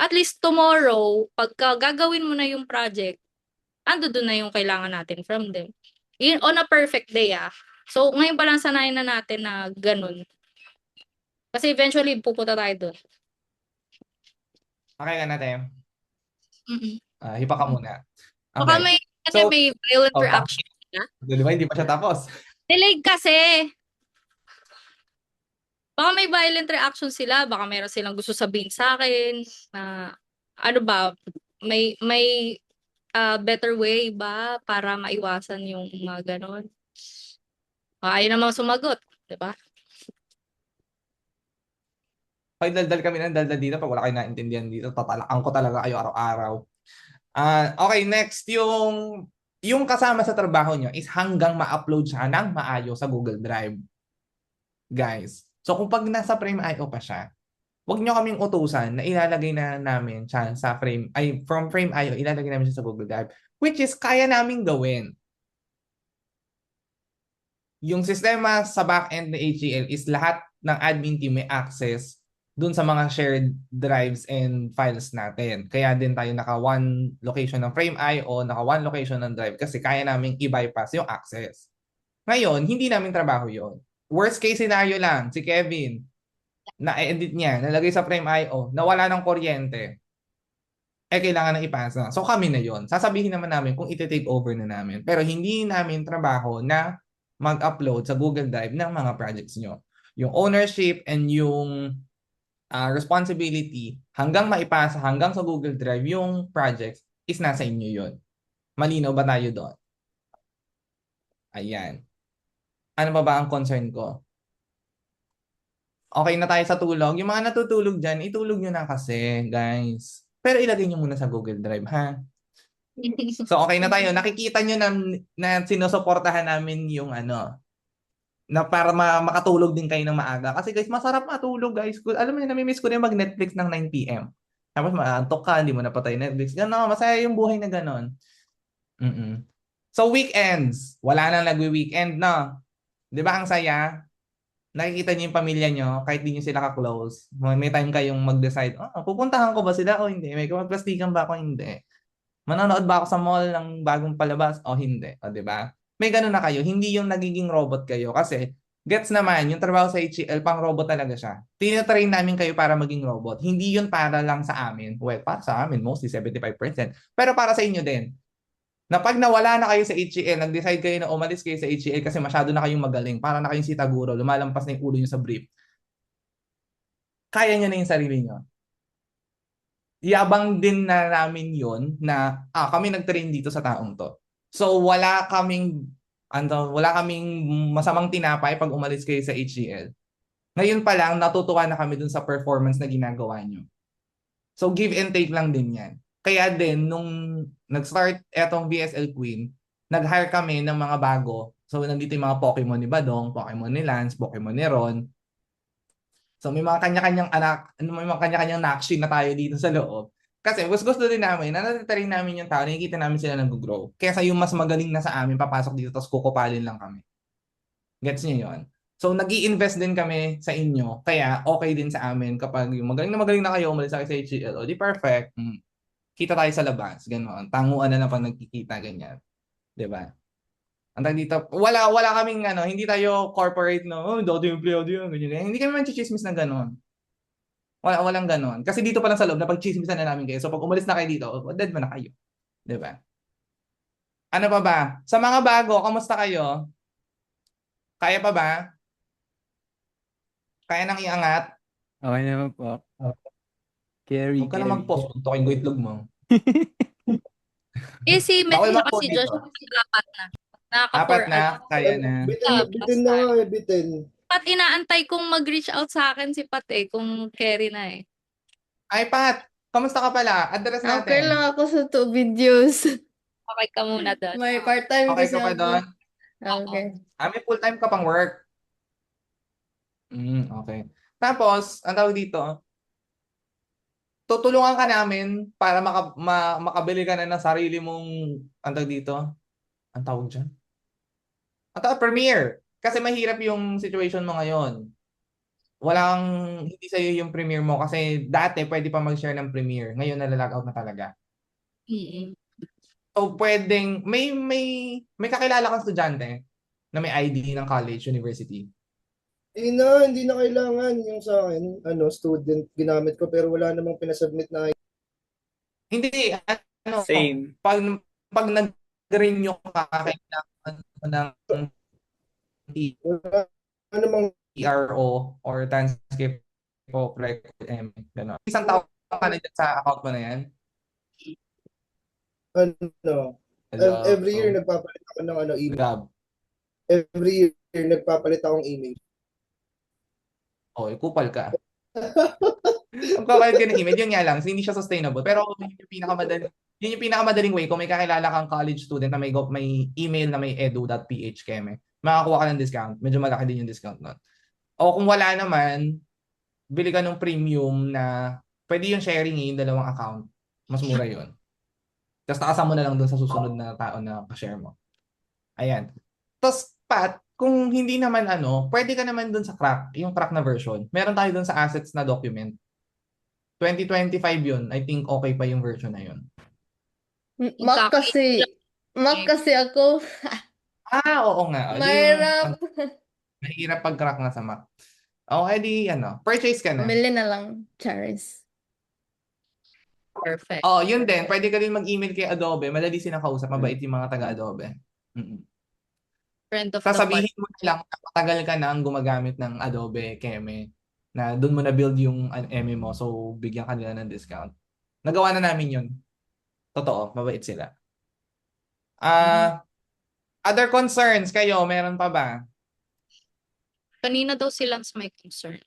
at least tomorrow, pagka gagawin mo na yung project, ando doon na yung kailangan natin from them. Yun, on a perfect day So, ngayon pa lang sanayin na natin na ganun. Kasi eventually, pupunta tayo doon. Okay ka natin? Hipa ka muna. Okay. Baka may violent reaction na. Di ba, hindi pa siya tapos. Delayed kasi. Baka may violent reaction sila. Baka meron silang gusto sabihin sa akin. May better way ba para maiwasan yung mga ganon? Ayaw namang sumagot. Diba? Pag daldal kami ng daldal dito, pag wala kayo naintindihan dito, tatalakan ko talaga kayo araw-araw. Okay, next, yung kasama sa trabaho nyo is hanggang ma-upload siya ng maayos sa Google Drive. Guys, so kung pag nasa Frame.io pa siya, huwag nyo kaming utusan na ilalagay na namin siya sa from Frame.io, ilalagay namin siya sa Google Drive, which is kaya naming gawin. Yung sistema sa backend na HCL is lahat ng admin team may access dun sa mga shared drives and files natin. Kaya din tayo naka one location ng Frame.io, naka one location ng drive kasi kaya namin i-bypass yung access. Ngayon, hindi namin trabaho yon. Worst case scenario lang, si Kevin, na-edit niya, nalagay sa Frame.io, nawala ng kuryente, kailangan na ipasa. So kami na yon. Sasabihin naman namin kung iti-take over na namin. Pero hindi namin trabaho na mag-upload sa Google Drive ng mga projects nyo. Yung ownership and yung responsibility hanggang maipasa hanggang sa Google Drive yung projects is nasa inyo yun. Malinaw ba tayo doon? Ayan. Ano ba ang concern ko? Okay na tayo sa tulog. Yung mga natutulog dyan, itulog nyo na kasi, guys. Pero ilagay nyo muna sa Google Drive, ha? So, okay na tayo. Nakikita nyo na sinusuportahan namin yung na para makatulog din kayo ng maaga. Kasi guys, masarap matulog, guys. Alam mo yun, namimiss ko rin mag-Netflix ng 9 p.m. Tapos maantok ka, hindi mo na patay Netflix. Gano'n, masaya yung buhay na gano'n. So, weekends. Wala nang nagwi-weekend, no? Di ba ang saya? Nakikita niyo yung pamilya niyo, kahit di niyo sila ka-close. May time kayong mag-decide, pupuntahan ko ba sila o hindi? May kapagplastikan ba ako? Hindi. Manonood ba ako sa mall ng bagong palabas o hindi? O, di ba? May ganun na kayo. Hindi yung nagiging robot kayo. Kasi, gets naman, yung trabaho sa HCL, pang robot talaga siya. Tinatrain namin kayo para maging robot. Hindi yun para lang sa amin. Well, para sa amin, mostly 75%. Pero para sa inyo din. Na pag nawala na kayo sa HCL, nag-decide kayo na umalis kayo sa HCL kasi masyado na kayong magaling, para na kayong si Taguro, lumalampas na yung ulo nyo sa brief. Kaya nyo na yung sarili nyo. Yabang din na namin yun na kami nag-train dito sa taong to. So wala kaming masamang tinapay pag umalis kayo sa HCL. Ngayon pa lang, natutuwa na kami dun sa performance na ginagawa nyo. So give and take lang din yan. Kaya din, nung nag-start etong VSL Queen, nag-hire kami ng mga bago. So, nandito yung mga Pokemon ni Badong, Pokemon ni Lance, Pokemon ni Ron. So, may mga kanya-kanyang anak, may mga kanya-kanyang nakshi na tayo dito sa loob. Kasi, gusto din namin, natatarin namin yung tao, nakikita namin sila nag-grow. Kesa yung mas magaling na sa amin, papasok dito, tapos kukupalin lang kami. Gets niyo yun? So, nag-i-invest din kami sa inyo. Kaya, okay din sa amin kapag yung magaling na kayo, umalis sa HCL. O, di perfect. Kita tayo sa labas, gano'n. Tanguan na lang pag nagkikita, ganyan. 'Di ba? Ang dito, wala kaming hindi tayo corporate dati yung empleyado yun, ganyan. Hindi kami man-chichismis na gano'n. Walang gano'n. Kasi dito pa lang sa loob, napag-chismisan na namin kayo. So pag umalis na kayo dito, dead man na kayo. 'Di ba? Ano pa ba? Sa mga bago, kamusta kayo? Kaya pa ba? Kaya nang iangat? Okay naman po. Carry. Huwag ka na mag-post. Tukin ko itlog mo. Si Mel Bawal at si mag-post Josh, apat na. Apat na, kaya na. Bitin na nga bitin. Pat, inaantay kong mag-reach out sa akin si Pat kung carry na Ay, Pat, kamusta ka pala? Address natin. Okay lang ako sa 2 videos. Okay ka muna doon. May part-time Okay kasi ka pa ako. doon? Okay. May full-time ka pang work. Okay. Tapos, ang tawag dito, tutulungan ka namin para makabili ka na ng sarili mong, ang tawag dito, ang tawag dyan? Ang tawag, Premiere. Kasi mahirap yung situation mo ngayon. Hindi sa'yo yung Premiere mo kasi dati pwede pa mag-share ng Premiere. Ngayon nalalag out na talaga. So pwedeng, may kakilala kang estudyante na may ID ng college, university. Hindi na kailangan yung sa akin, student ginamit ko pero wala namang pinasubmit na ID. Hindi, Same. Pag nag-renew ka ng Wala namang TRO or transcript of record M. Gano'n. Isang taon ka na dyan sa account mo na yan? every year nagpapalit ako ng email. Gab. Every year nagpapalit akong email. Kupal ka. Magpapalit ka ng email, yun nga lang, hindi siya sustainable. Pero yun yung pinakamadaling way kung may kakilala kang college student na may email na may edu.ph keme. Makakuha ka ng discount. Medyo malaki din yung discount nun. O kung wala naman, bili ka ng premium na pwede yung sharing yung dalawang account. Mas mura yun. Tapos nakasama mo na lang dun sa susunod na tao na ka-share mo. Ayan. Tapos, Pat, kung hindi naman pwede ka naman dun sa crack, yung crack na version. Meron tayo dun sa assets na document. 2025 yun. I think okay pa yung version na yun. Mac kasi ako. Oo nga. Mahirap. Mahirap pag-crack na sa Mac. Edi purchase ka na. Bili na lang, Charis. Perfect. Yun din. Pwede ka din mag-email kay Adobe. Madali silang kausap. Mabait yung mga taga-Adobe. Friend of the pod. Sasabihin mo na lang na matagal ka nang gumagamit ng Adobe Keme na doon mo na build yung ME mo, so bigyan ka nila ng discount. Nagawa na namin yun. Totoo, mabait sila. Other concerns kayo, meron pa ba? Kanina daw si Lance may concern.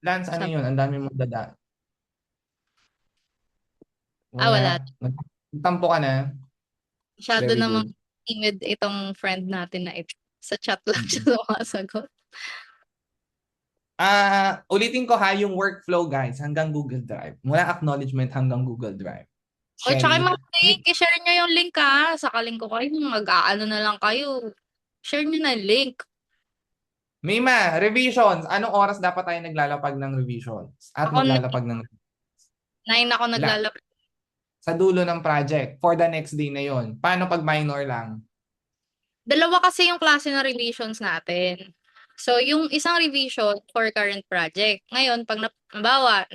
Lance, ano yun? Ang dami mong dada. Wala. Tampo ka na. Masyado Very namang good. timid itong friend natin na ito. Sa chat lang siya sumasagot. Ulitin ko ha, yung workflow guys, hanggang Google Drive. Mula acknowledgement hanggang Google Drive. O, tsaka yung mga link, i-share nyo yung link ha. Sakaling ko kayo, mag-aano na lang kayo. Share nyo na yung link. Mima, revisions. Anong oras dapat tayo naglalapag ng revisions? At Ako maglalapag ng 9 ako naglalapag. sa dulo ng project for the next day na yon. Paano pag minor lang? Dalawa kasi yung klase ng revisions natin. So, yung isang revision for current project. Ngayon, pag nabawa,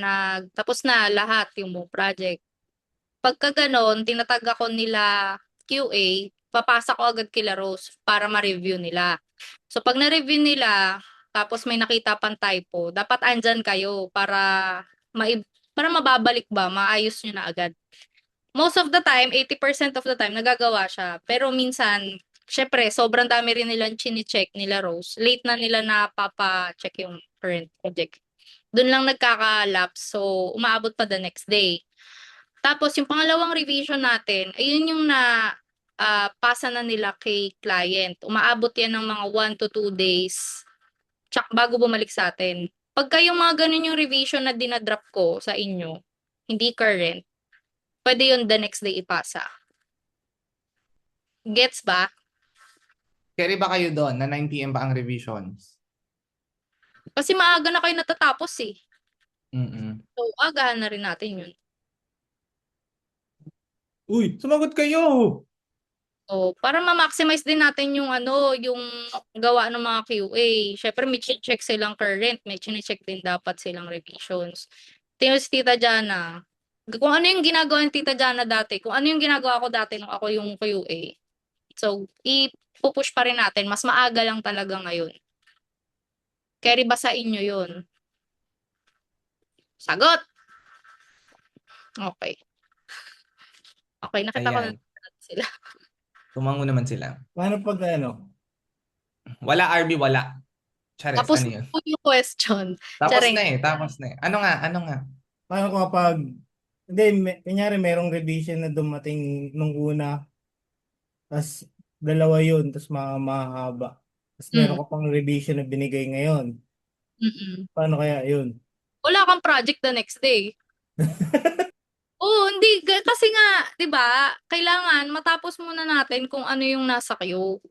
tapos na lahat yung buong project. Pagka ganon, tinatag ako nila QA, papasa ko agad kila Rose para ma-review nila. So, pag na-review nila, tapos may nakita pang typo, dapat andyan kayo para mababalik ba, maayos nyo na agad. Most of the time, 80% of the time, nagagawa siya. Pero minsan, syempre, sobrang dami rin nilang chine-check nila Rose. Late na nila napapa-check yung current project. Doon lang nagkaka-lapse. So, umaabot pa the next day. Tapos, yung pangalawang revision natin, ayun yung pasa na nila kay client. Umaabot yan ng mga 1 to 2 days bago bumalik sa atin. Pagka yung mga ganun yung revision na dinadrop ko sa inyo, hindi current, pwede yun the next day ipasa. Gets ba? Carry ba kayo doon na 9 p.m. ba ang revisions? Kasi maaga na kayo natatapos eh. So, agahan na rin natin yun. Uy, sumagot kayo! So, para ma-maximize din natin yung yung gawa ng mga QA. Syempre, may check silang current, may check din dapat silang revisions. Tingnan si Tita Jana. Kung ano yung ginagawa ni Tita Jana dati, kung ano yung ginagawa ko dati nung ako yung QA. So, ipupush pa rin natin. Mas maaga lang talaga ngayon. Carry ba sa inyo yun? Sagot! Okay. Okay, nakita ko na sila. Tumango naman sila. Paano pag Wala, RB, wala. Chares, Tapos ano yun? yung question. Tapos na eh. Ano nga? Paano kapag, kunyari merong revision na dumating nung una, tas dalawa yun, tas mahaba. Tas meron ka pang revision na binigay ngayon. Paano kaya yun? Wala kang project the next day. Oo, hindi. Kasi nga, di ba, kailangan matapos muna natin kung ano yung nasa queue.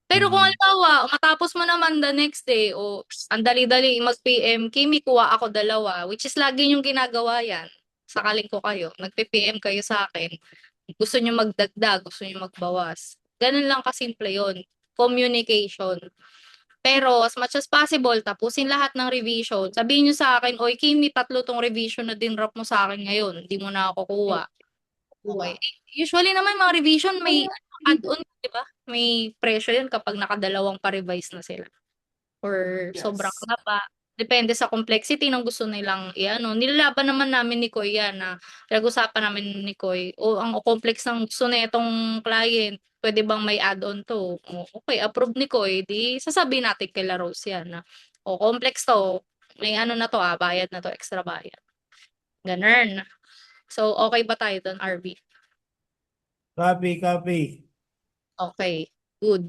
Pero kung halimbawa, matapos mo naman the next day, o ang dali-dali mag-PM, Kimi, kuha ako 2, which is lagi yung ginagawa yan. Sakaling ko kayo, nagpi-PM kayo sa akin. Gusto nyo magdagdag, gusto nyo magbawas. Ganun lang kasimple yun. Communication. Pero as much as possible, tapusin lahat ng revision. Sabihin nyo sa akin, oy Kimi, 3 tong revision na dinrop mo sa akin ngayon. Hindi mo na ako kuha. Okay. Usually naman mga revision may add-on, di ba? May presyo yun kapag nakadalawang pa-revise na sila. Or sobrang haba. Depende sa complexity ng gusto nilang nilalaban naman namin ni Koy yan na pinag-usapan namin ni Koy. Ang complex ng gusto na itong client, pwede bang may add-on to? Okay, approve ni Koy. Di sasabihin natin kay La Rose yan na complex to. May na to bayad na to, extra bayad. Ganun. So, okay ba tayo doon, RB? Copy. Okay, good.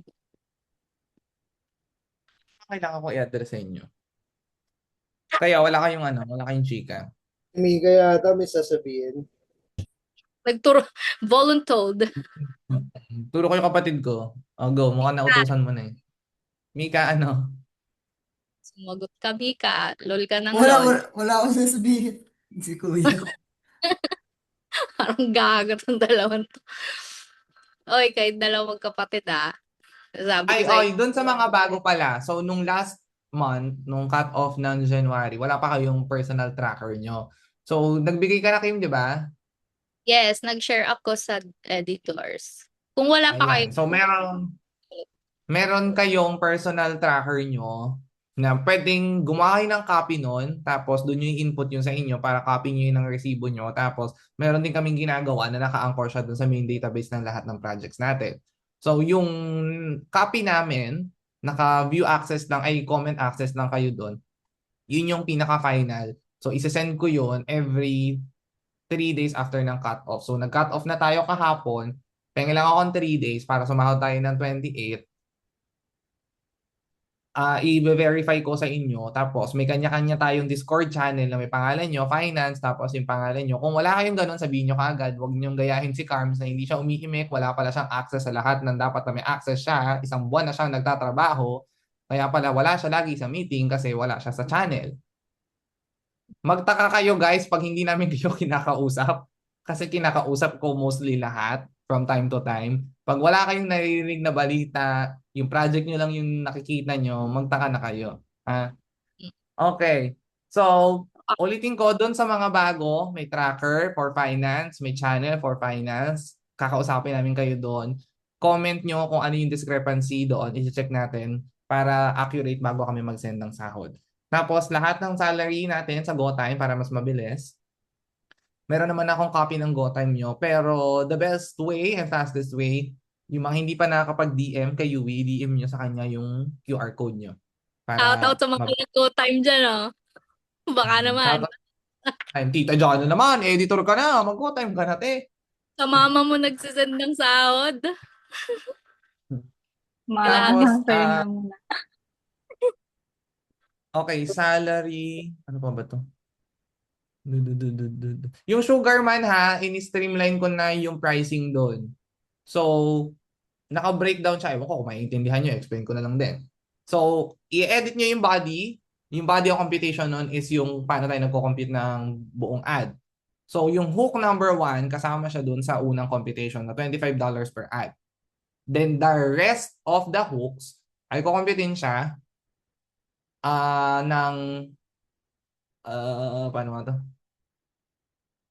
Kailangan ko i-address sa inyo. Kaya wala kayong chika. Mika yata may sasabihin. Nagturo, voluntold. Turo ko yung kapatid ko. Go, mukhang nautusan mo na eh. Mika, Sumagot ka, Mika. Lol ka ng lol. Wala akong sasabihin. Si Kuya. Parang gago ng dalawang to. Oy, kahit dalawang kapatid Sabi ko doon sa mga bago pala. So, nung last month, nung cut-off ng January, wala pa kayong personal tracker nyo. So, nagbigay ka na, Kim, di ba? Yes, nag-share ako sa editors. Kung wala pa kayo. So, meron kayong personal tracker nyo na pwedeng gumawa kayo ng copy nun, tapos doon yung input yun sa inyo para copy nyo yun ng resibo nyo. Tapos meron din kaming ginagawa na naka-anchor siya doon sa main database ng lahat ng projects natin. So yung copy namin, naka-view access lang, ay comment access lang kayo doon. Yun yung pinaka-final. So isa-send ko yun every 3 days after ng cut-off. So nag-cut off na tayo kahapon. Pengen lang ako ng 3 days para sumahod tayo ng 28. I-verify ko sa inyo. Tapos may kanya-kanya tayong Discord channel na may pangalan nyo, finance, tapos yung pangalan nyo. Kung wala kayong ganun, sabihin nyo kaagad. Huwag nyo gayahin si Carms na hindi siya umiimik. Wala pala siyang access sa lahat ng dapat na may access siya. Isang buwan na siyang nagtatrabaho. Kaya pala wala siya lagi sa meeting kasi wala siya sa channel. Magtaka kayo guys pag hindi namin kayo kinakausap. Kasi kinakausap ko mostly lahat from time to time. Pag wala kayong naririnig na balita, yung project nyo lang yung nakikita nyo, magtaka na kayo. Okay. So, ulitin ko doon sa mga bago, may tracker for finance, may channel for finance. Kakausapin namin kayo doon. Comment nyo kung ano yung discrepancy doon. I-check natin para accurate bago kami mag-send ng sahod. Tapos, lahat ng salary natin sa GoTime para mas mabilis. Meron naman akong copy ng GoTime nyo. Pero the best way and fastest way, yung mga hindi pa nakakapag-DM kay Yui, DM nyo sa kanya yung QR code nyo. Shoutout sa mga nag-go-time dyan, oh. Baka naman. Time, Tita Jana naman, editor ka na, mag-go-time ka na, te. Sa mama mo nagsisend ng sahod. Okay, salary. Ano pa ba to? Yung Sugarman ha, in-streamline ko na yung pricing doon. So, naka-breakdown siya. Ewan ko kung maintindihan nyo, explain ko na lang din. So, i-edit nyo yung body. Yung body of computation nun is yung paano tayo nagko-compute ng buong ad. So, yung hook number 1, kasama siya dun sa unang computation na $25 per ad. Then, the rest of the hooks, ay kukomputin siya ng paano nga to?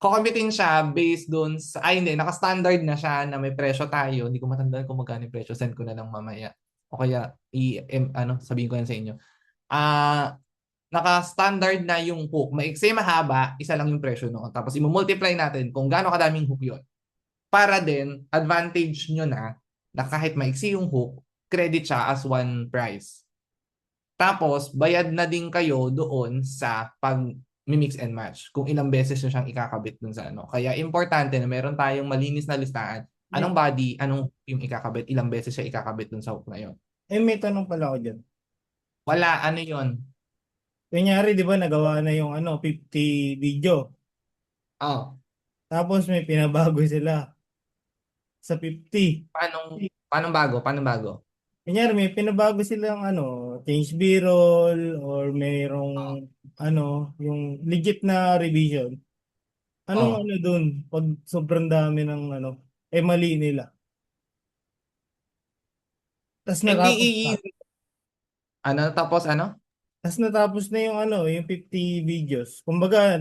Kukomputin siya based dun sa, hindi, naka-standard na siya na may presyo tayo. Hindi ko matandaan kung magkano yung presyo. Send ko na lang mamaya. O kaya, sabihin ko yan sa inyo. Naka-standard na yung hook. Maiksi mahaba, isa lang yung presyo noon. Tapos i-multiply natin kung gaano kadaming hook yun. Para din, advantage nyo na kahit maiksi yung hook, credit siya as one price. Tapos, bayad na din kayo doon sa pag-mix and match. Kung ilang beses nyo siyang ikakabit dun sa ano. Kaya importante na meron tayong malinis na listahan. Anong body, anong yung ikakabit, ilang beses siya ikakabit dun sa hook na yun. May tanong pala ako dyan. Wala, ano yun? Kunyari, di ba, nagawa na yung 50 video. Tapos may pinabago sila sa 50. Paano bago? Kunyari, may pinabago silang change B-roll or mayroong yung legit na revision. Anong dun? Pag sobrang dami ng mali nila. Tapos Tapos natapos na yung yung 50 videos. Kumbaga,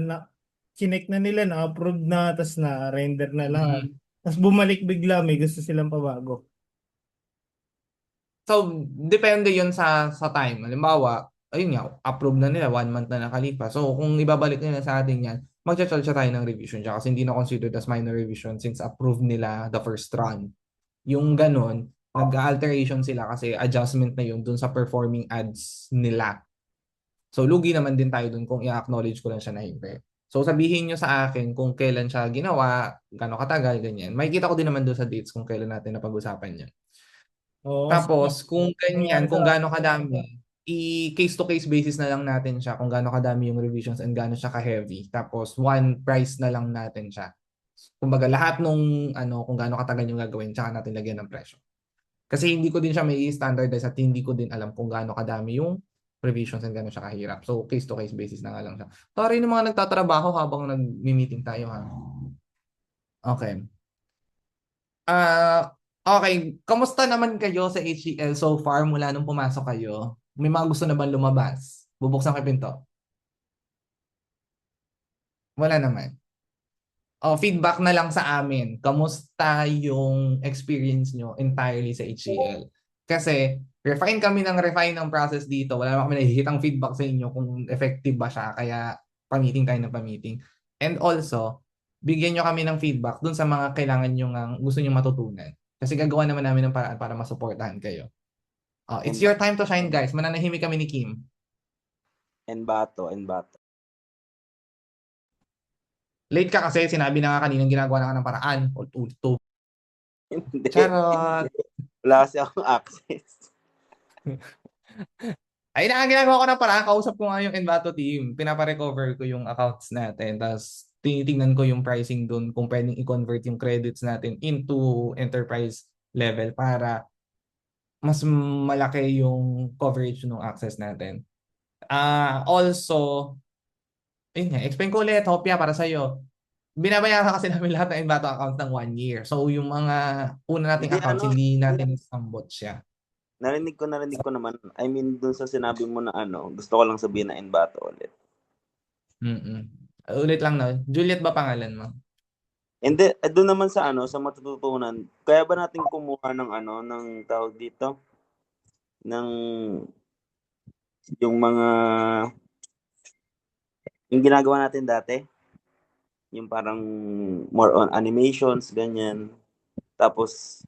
chinek na nila, na-approve na, tapos na-render na lahat. Tapos bumalik bigla, may gusto silang pabago. So, depende yun sa time. Halimbawa, ayun nga, approve na nila, 1 month na nakalipas. So, kung ibabalik nila sa atin yan, mag-charge tayo ng revision siya kasi hindi na considered as minor revision since approve nila the first run. Yung ganun, nag-alteration sila kasi adjustment na yun dun sa performing ads nila. So, lugi naman din tayo dun kung i-acknowledge ko lang siya na hindi. So, sabihin nyo sa akin kung kailan siya ginawa, gano'ng katagal, ganyan. Makikita ko din naman doon sa dates kung kailan natin napag-usapan yan. Tapos, kung ganyan, kung gano'ng kadami, case-to-case basis na lang natin siya kung gano'ng kadami yung revisions and gano'n siya ka-heavy. Tapos, one price na lang natin siya. Kumbaga, lahat nung kung gano'ng katagal yung gagawin, tsaka natin lagyan ng presyo. Kasi hindi ko din siya may standardize at hindi ko din alam kung gano'ng kadami yung revisions and gano'n siya kahirap. So, case-to-case basis na nga lang siya. Sorry ng mga nagtatrabaho habang nag-meeting tayo, ha? Okay. Okay. Kamusta naman kayo sa HCL so far mula nung pumasok kayo? May mga gusto na bang lumabas? Bubuksan ko yung pinto? Wala naman. Feedback na lang sa amin. Kamusta yung experience nyo entirely sa HCL? Kasi, refine kami ng refine ng process dito. Wala naman kami nakikitang feedback sa inyo kung effective ba siya. Kaya pa-meeting tayo ng pa-meeting. And also, bigyan nyo kami ng feedback dun sa mga kailangan nyo nga gusto nyo matutunan. Kasi gagawa naman namin ng paraan para masuportahan kayo. It's your time to shine, guys. Mananahimik kami ni Kim. Envato. Late ka kasi, sinabi na nga kaninang ginagawa na ka ng paraan. Ulto. Charot. Wala kasi akong access. Ay na, ang ginagawa ko ng paraan, kausap ko nga yung Envato team. Pinapa-recover ko yung accounts natin. Tapos tinitingnan ko yung pricing dun kung pwedeng i-convert yung credits natin into enterprise level para mas malaki yung coverage ng access natin. Also, yun nga, explain ko ulit, Hopia, para sa'yo. Binabayaran kasi namin lahat ng Envato account ng 1 year. So, yung mga una nating accounts, hindi natin sambot siya. Narinig ko naman. I mean, dun sa sinabi mo na gusto ko lang sabihin na Envato ulit. Ulit lang na. Juliet ba pangalan mo? Hindi, doon naman sa sa matututunan. Kaya ba natin kumuha ng ng tawag dito? Ng yung ginagawa natin dati. Yung parang more on animations, ganyan. Tapos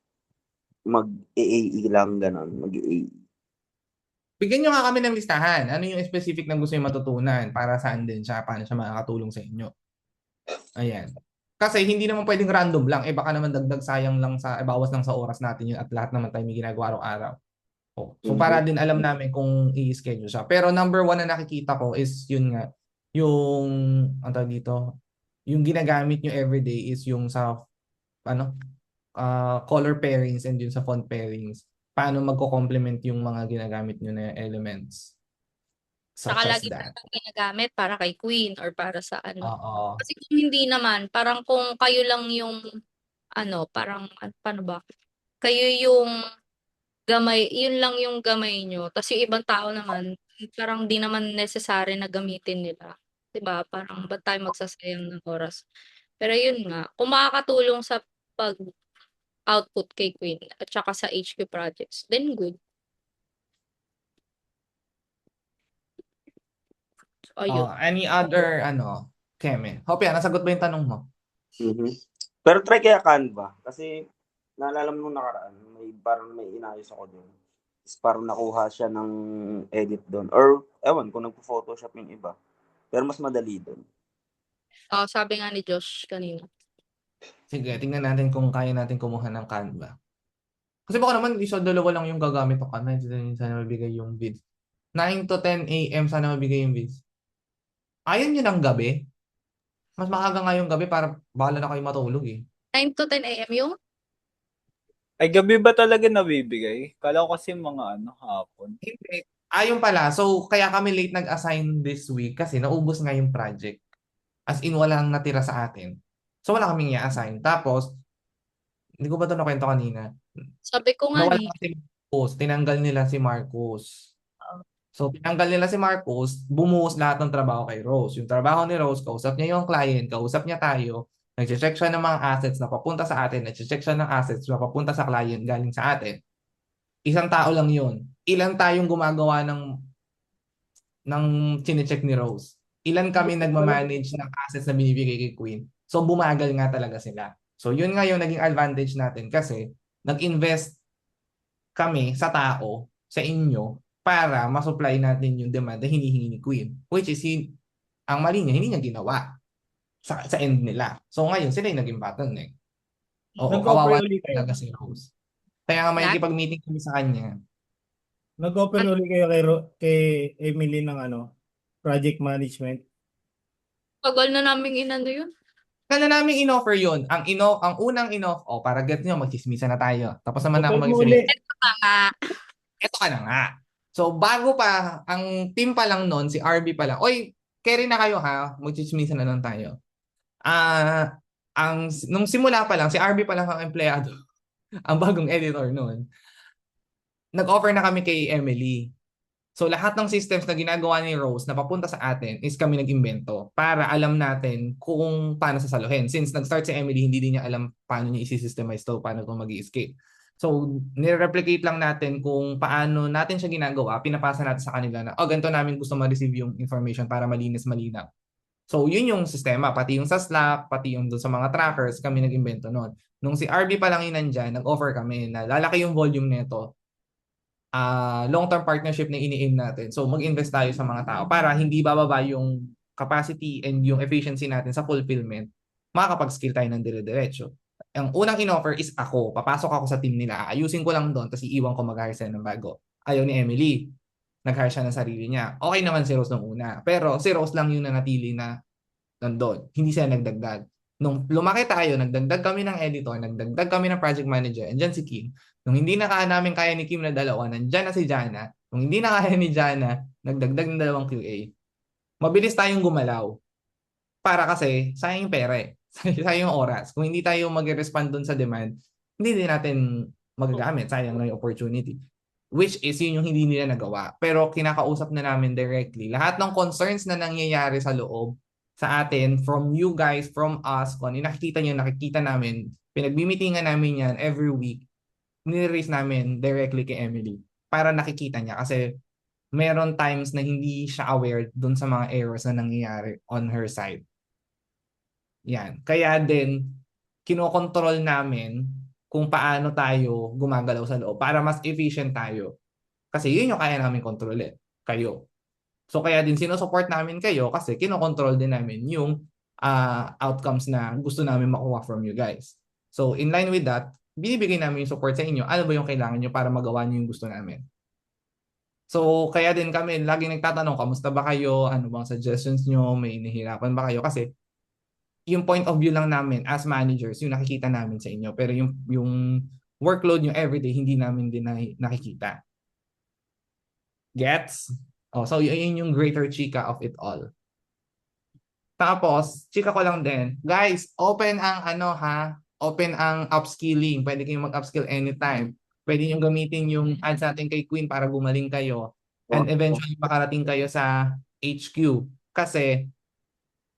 mag-AAE lang, ganon. Mag-AAE. Bigyan nyo nga kami ng listahan. Ano yung specific na gusto nyo matutunan? Para saan din siya? Paano siya makakatulong sa inyo? Ayan. Kasi hindi naman pwedeng random lang. Baka naman dagdag sayang lang bawas lang sa oras natin yun at lahat naman tayo may ginagawa araw-araw. So para din alam namin kung i-schedule siya. Pero number 1 na nakikita ko is yun nga. Yung, yung ginagamit nyo everyday is yung sa, color pairings and yung sa font pairings. Paano magko-complement yung mga ginagamit nyo na elements. Saka lagi natin ginagamit para kay Queen or para sa Oo. Kasi kung hindi naman, parang kung kayo lang yung, parang, paano ba? Kayo yung gamay, yun lang yung gamay nyo. Tapos yung ibang tao naman, parang di naman necessary na gamitin nila. Diba? Parang ba't tayo magsasayang ng oras? Pero yun nga, kung makakatulong sa pag-output kay Queen at saka sa HQ projects, then good. Any other, Keme? Hopia, nasagot ba yung tanong mo? Pero try kaya Canva. Kasi, naalala mo nung nakaraan, may inayos ako doon. Parang nakuha siya ng edit doon. Or, ewan, kung nagpo-photoshop yung iba. Pero mas madali doon. Sabi nga ni Josh kanina. Sige, tingnan natin kung kaya natin kumuha ng Canva. Kasi baka naman dalawa lang yung gagamit ko Canva. Sana mabigay yung vids. 9 to 10 a.m. sana mabigay yung vids. Ayaw nyo ng gabi? Mas maaga nga yung gabi para bahala na kayo matulog 9 to 10 a.m. yung? Ay, gabi ba talaga nabibigay? Kala ko kasi mga hapon. Hindi. Ayun pala. So, kaya kami late nag-assign this week kasi naubos nga yung project. As in, walang natira sa atin. So, wala kaming i-assign. Tapos, hindi ko ba ito nakwento kanina? Sabi ko nga nawala si Marcos. Tinanggal nila si Marcos. So, tinanggal nila si Marcos, bumuhos lahat ng trabaho kay Rose. Yung trabaho ni Rose, kausap niya yung client, kausap niya tayo, nag-check siya ng mga assets na papunta sa atin, nag-check siya ng assets na papunta sa client galing sa atin. Isang tao lang yun. Ilan tayong gumagawa ng chine-check ni Rose? Ilan kami nagmamanage ng assets na binibigay kay Queen? So, bumagal nga talaga sila. So, yun nga yung naging advantage natin kasi nag-invest kami sa tao, sa inyo, para masupply natin yung demand na hinihingi ni Queen. Which is, ang mali niya, hindi niya ginawa sa end nila. So ngayon, sila yung naging bottleneck. Kawawa talaga si Rose. Kaya nga may ikipag-meeting kami sa kanya. Nag-open ulit kayo kay Emily ng project management? Tagal na namin yun. Kaya namin in-offer yun. Ang unang in-offer, para get nyo, magchismisa na tayo. Tapos naman ako mag-chismisa. Ito ka na nga. So, bago pa, ang team pa lang nun, si RB pa lang. Oy, carry na kayo ha. Magchichismisan na lang tayo. Nung simula pa lang, si RB pa lang ang empleyado. Ang bagong editor nun. Nag-offer na kami kay Emily. So, lahat ng systems na ginagawa ni Rose na papunta sa atin is kami nag-imbento para alam natin kung paano sasaluhin. Since nag-start si Emily, hindi din niya alam paano niya isi-systemize to, paano ito mag-escape. So, nire-replicate lang natin kung paano natin siya ginagawa, pinapasa natin sa kanila na, ganito namin gusto ma-receive yung information para malinis, malinaw. So, yun yung sistema. Pati yung sa Slack, pati yung doon sa mga trackers, kami nag-invento nun. Nung si RB pa lang yun nandyan, nag-offer kami na lalaki yung volume nito, long-term partnership na ini-aim natin. So, mag-invest tayo sa mga tao para hindi bababa yung capacity and yung efficiency natin sa fulfillment, makakapag-skill tayo ng dire-diretso. Ang unang in-offer is ako. Papasok ako sa team nila. Ayusin ko lang doon, tapos iiwan ko mag-hire sila ng bago. Ayaw ni Emily. Nag-hire siya ng sarili niya. Okay naman si Rose nung una. Pero si Rose lang yung nanatili na nandun. Hindi siya nagdagdag. Nung lumaki tayo, nagdagdag kami ng editor, nagdagdag kami ng project manager, andyan si Kim. Nung hindi na namin kaya ni Kim na dalawa, nandyan na si Jana. Nung hindi na kaya ni Jana, nagdagdag ng 2 QA. Mabilis tayong gumalaw. Para kasi, sayang yung pera eh. Sayang yung oras. Kung hindi tayo mag-respond dun sa demand, hindi din natin magagamit. Sayang lang yung opportunity. Which is yun yung hindi nila nagawa. Pero kinakausap na namin directly. Lahat ng concerns na nangyayari sa loob, sa atin, from you guys, from us, kung ano nakikita nyo, nakikita namin, pinagbimitingan namin yan every week, nire-raise namin directly kay Emily para nakikita niya. Kasi meron times na hindi siya aware dun sa mga errors na nangyayari on her side. Yan. Kaya din, kinokontrol namin kung paano tayo gumagalaw sa loob para mas efficient tayo. Kasi yun yung kaya namin kontrolin. Kayo. So kaya din sinusupport namin kayo kasi kinokontrol din namin yung outcomes na gusto namin makuha from you guys. So in line with that, binibigay namin yung support sa inyo. Ano ba yung kailangan nyo para magawa nyo yung gusto namin? So kaya din kami laging nagtatanong, kamusta ba kayo? Ano bang suggestions nyo? May nahihirapan ba kayo? Kasi yung point of view lang namin as managers, yung nakikita namin sa inyo. Pero yung workload nyo everyday, hindi namin din nakikita. Gets? So yun yung greater chika of it all. Tapos, chika ko lang din, guys, open ang open ang upskilling. Pwede kayong mag-upskill anytime. Pwede nyo gamitin yung ads natin kay Queen para gumaling kayo. And eventually makarating kayo sa HQ. Kasi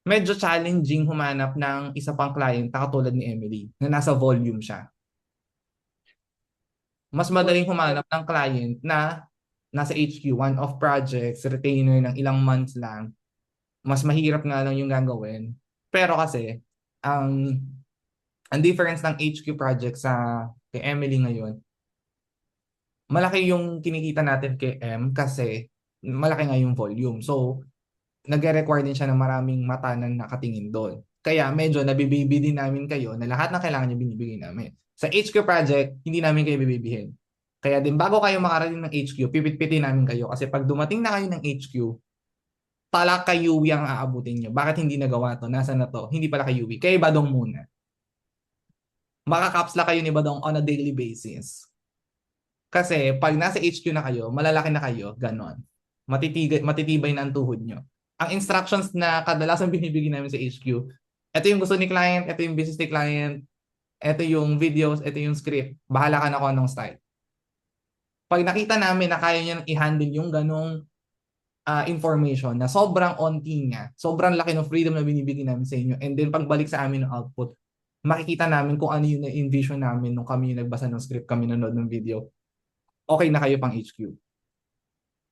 medyo challenging humanap ng isa pang client na katulad ni Emily na nasa volume siya. Mas madaling humanap ng client na nasa HQ, one-off projects, retainer ng ilang months lang. Mas mahirap nga lang yung gagawin. Pero kasi, ang difference ng HQ project sa kay Emily ngayon, malaki yung kinikita natin kay M kasi malaki nga yung volume. So, nag-require din siya ng maraming mata na nakatingin doon. Kaya medyo nabibibi din namin kayo na lahat ng kailangan niyo binibigay namin. Sa HQ project, hindi namin kayo bibibihin. Kaya din bago kayo makarating ng HQ, pipit-pitin namin kayo. Kasi pag dumating na kayo ng HQ, pala kay Yui ang aabutin nyo. Bakit hindi nagawa to? Nasaan na to? Hindi pala kay Yui. Kay Badong muna. Makakapsla kayo ni Badong on a daily basis. Kasi pag nasa HQ na kayo, malalaki na kayo, ganon. Matitibay na ang tuhod nyo. Ang instructions na kadalasan binibigyan namin sa HQ, ito yung gusto ni client, ito yung business ni client, ito yung videos, ito yung script. Bahala ka na kung anong style. Pag nakita namin na kaya niya i-handle yung ganong information na sobrang onti niya, sobrang laki ng freedom na binibigyan namin sa inyo, and then pagbalik sa amin ng output, makikita namin kung ano yung na-envision namin nung kami yung nagbasa ng script, kami nanood ng video, okay na kayo pang HQ.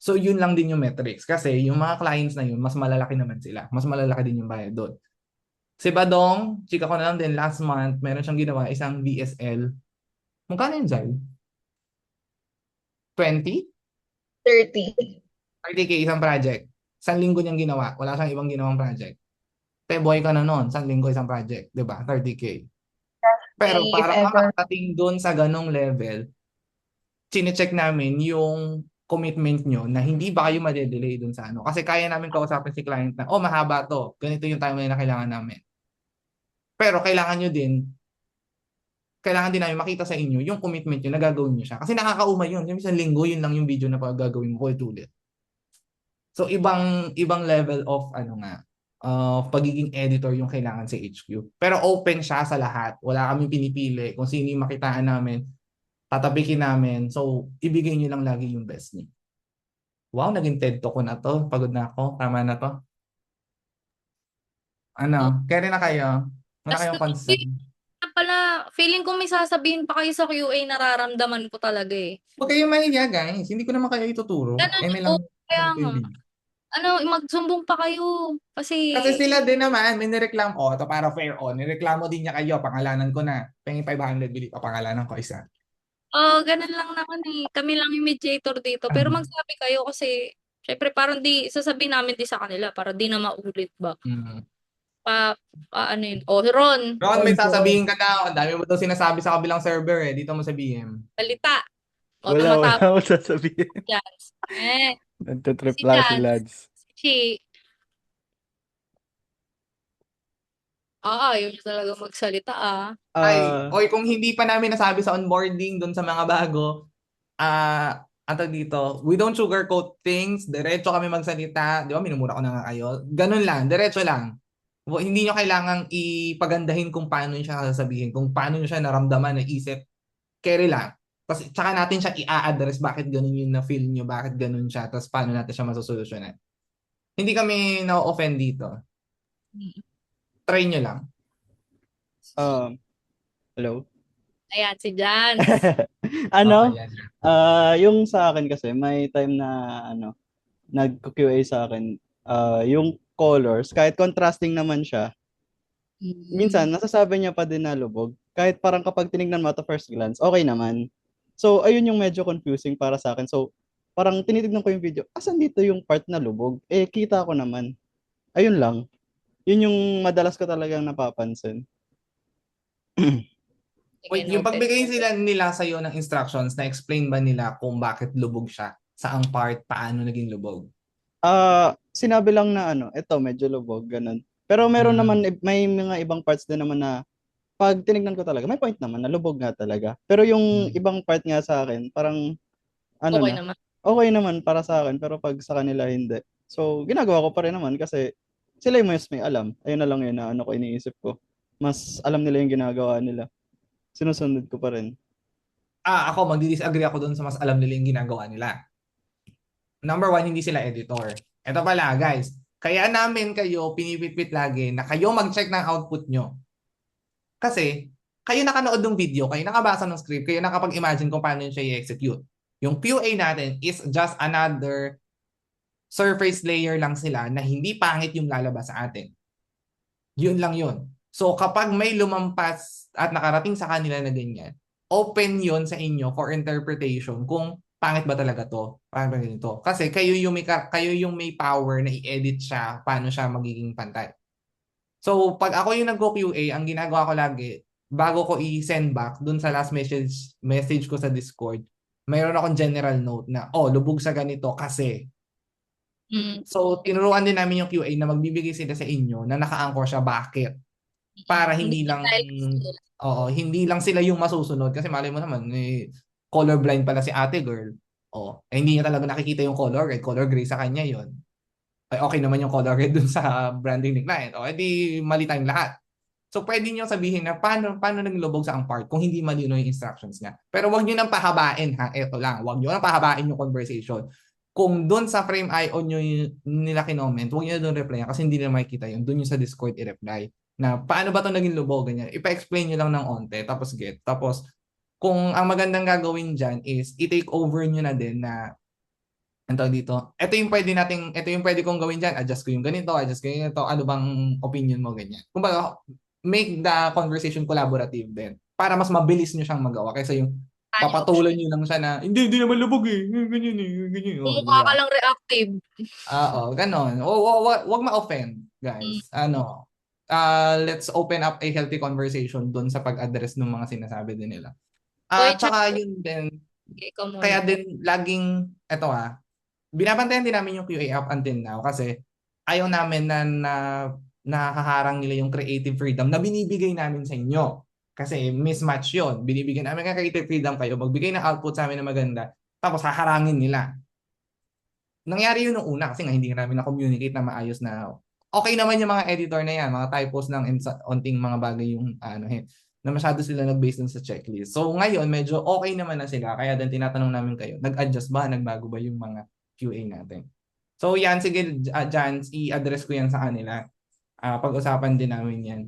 So yun lang din yung metrics. Kasi yung mga clients na yun, mas malalaki naman sila. Mas malalaki din yung bayad doon. Si Badong, chika ko na lang din, last month, meron siyang ginawa, isang VSL. Magkano yun, Zay? 20? 30. 30K isang project. Isang linggo niyang ginawa. Wala siyang ibang ginawang project. Boy ka na noon, isang linggo isang project. Diba? 30K. Pero para makarating doon sa ganong level, chinecheck namin yung commitment nyo na hindi ba kayo madedelay dun sa ano. Kasi kaya namin kausapin si client na, mahaba to. Ganito yung timeline na kailangan namin. Pero kailangan din namin makita sa inyo yung commitment nyo na gagawin nyo siya. Kasi nakakauma yun. Yung isang linggo, yun lang yung video na gagawin mo ulit. So, ibang level of, pagiging editor yung kailangan sa HQ. Pero open siya sa lahat. Wala kaming pinipili kung sino yung makitaan namin. Tatabikin namin. So, ibigay nyo lang lagi yung best niyo. Wow, naging TED Talk ko na to. Pagod na ako. Tama na to. Carry na kayo. Wala kayong concern. Pala, feeling ko may sasabihin pa kayo sa QA, nararamdaman ko talaga eh. Huwag kayong mahiya, guys. Hindi ko naman kayo ituturo. Ganun Lang po, kaya nga. Magsumbong pa kayo. Kasi sila din naman, may nireklamo. Ito para fair nireklamo din niya kayo. Pangalanan ko na. Pengi 500, bili pa pangalanan ko isa. Ganun lang naman eh. Kami lang yung mediator dito. Pero magsabi kayo kasi, syempre parang sasabihin namin di sa kanila para di na maulit ba. Ano yun? Ron, may sasabihin ka na. Ang dami mo daw sinasabi sa kabilang server eh. Dito mo sabihin. salita. Wala ako sasabihin. Nagtatrip Si lang si Jans. Lads. Yun talaga magsalita Kung hindi pa namin nasabi sa onboarding doon sa mga bago, dito, we don't sugarcoat things. Diretso kami magsalita. Di ba, minumura ko na nga kayo. Ganun lang, diretso lang. Hindi nyo kailangang ipagandahin kung paano nyo siya sasabihin, kung paano nyo siya naramdaman, naisip. Carry lang. Tapos tsaka natin siya i-address bakit ganun yung na-feel nyo, bakit ganun siya, tapos paano natin siya masusolusyonan. Hindi kami na-offend dito. Try nyo lang. Hello? Ayan, si Jan. Yung sa akin kasi, may time na nag-QA sa akin, yung colors, kahit contrasting naman siya, minsan, nasasabi niya pa din na lubog. Kahit parang kapag tinignan mo at first glance, okay naman. So, ayun yung medyo confusing para sa akin. So, parang tinitignan ko yung video, asan dito yung part na lubog? Kita ko naman. Ayun lang. Yun yung madalas ko talagang napapansin. Yung pagbigay nila sa'yo ng instructions, na-explain ba nila kung bakit lubog siya? Saang part, paano naging lubog? Sinabi lang na ito medyo lubog, ganun. Pero meron naman, may mga ibang parts din naman na pag tinignan ko talaga, may point naman, nalubog nga talaga. Pero yung ibang part nga sa akin, parang, okay naman para sa akin, pero pag sa kanila, hindi. So, ginagawa ko pa rin naman kasi sila yung mas may alam. Ayun na lang yun na ko iniisip ko. Mas alam nila yung ginagawa nila. Sinusunod ko pa rin. Ako, magdi-disagree ako doon sa mas alam nila yung ginagawa nila. Number 1, hindi sila editor. Ito pala, guys. Kaya namin kayo pinipitpit lagi na kayo mag-check ng output nyo. Kasi, kayo nakanood ng video, kayo nakabasa ng script, kayo nakapag-imagine kung paano siya i-execute. Yung QA natin is just another surface layer lang sila na hindi pangit yung lalabas sa atin. Yun lang yun. So, kapag may lumampas at nakarating sa kanila na ganyan, open yun sa inyo for interpretation kung pangit ba talaga to? Paano ba ganito? Kasi kayo yung may power na i-edit siya, paano siya magiging pantay. So, pag ako yung nag-QA, ang ginagawa ko lagi, bago ko i-send back dun sa last message ko sa Discord, mayroon akong general note na, lubog sa ganito kasi. So, tinuruan din namin yung QA na magbibigay sila sa inyo na naka-anchor siya bakit. Para hindi lang sila yung masusunod. Kasi malay mo naman, colorblind pala si ate girl. Hindi niya talaga nakikita yung color red. Color gray sa kanya yon. Okay naman yung color red dun sa branding ni client. Edi mali tayong lahat. So pwede niyo sabihin na paano naging lubog sa ang part kung hindi malino yung instructions niya. Pero wag niyo nang pahabain ha. Ito lang. Wag niyo nang pahabain yung conversation. Kung doon sa frame IO nyo nila kinoment, huwag nyo doon reply kasi hindi nila makikita yun. Doon yung sa Discord i-reply na paano ba ito naging lubog, ganyan. Ipa-explain nyo lang ng onte, tapos get. Tapos, kung ang magandang gagawin dyan is i-take over nyo na din na dito. Ito yung pwede kong gawin dyan. Adjust ko yung ganito, ano bang opinion mo, ganyan. Kumbaga, make the conversation collaborative din para mas mabilis nyo siyang magawa kaysa yung papatulan nyo lang siya na hindi naman lubog ganyan. Mukha ka lang reactive. Ganon. Wag ma-offend, guys. Let's open up a healthy conversation doon sa pag-address ng mga sinasabi din nila. Tsaka yun din, kaya din laging, binabantayan din namin yung QA up until now kasi ayaw namin na nakaharang nila yung creative freedom na binibigay namin sa inyo. Kasi mismatch yun. Binibigyan namin ng creative freedom kayo, magbigay ng output sa amin na maganda, tapos haharangin nila. Nangyari yun nung una kasi nga hindi namin na-communicate na maayos na okay naman yung mga editor na yan, mga typos lang and onting mga bagay yung na masyado sila nag-base dun sa checklist. So ngayon, medyo okay naman na sila. Kaya din tinatanong namin kayo, nag-adjust ba? Nagbago ba yung mga QA natin? So yan, sige, Jans, i-address ko yan sa kanila. Pag-usapan din namin yan.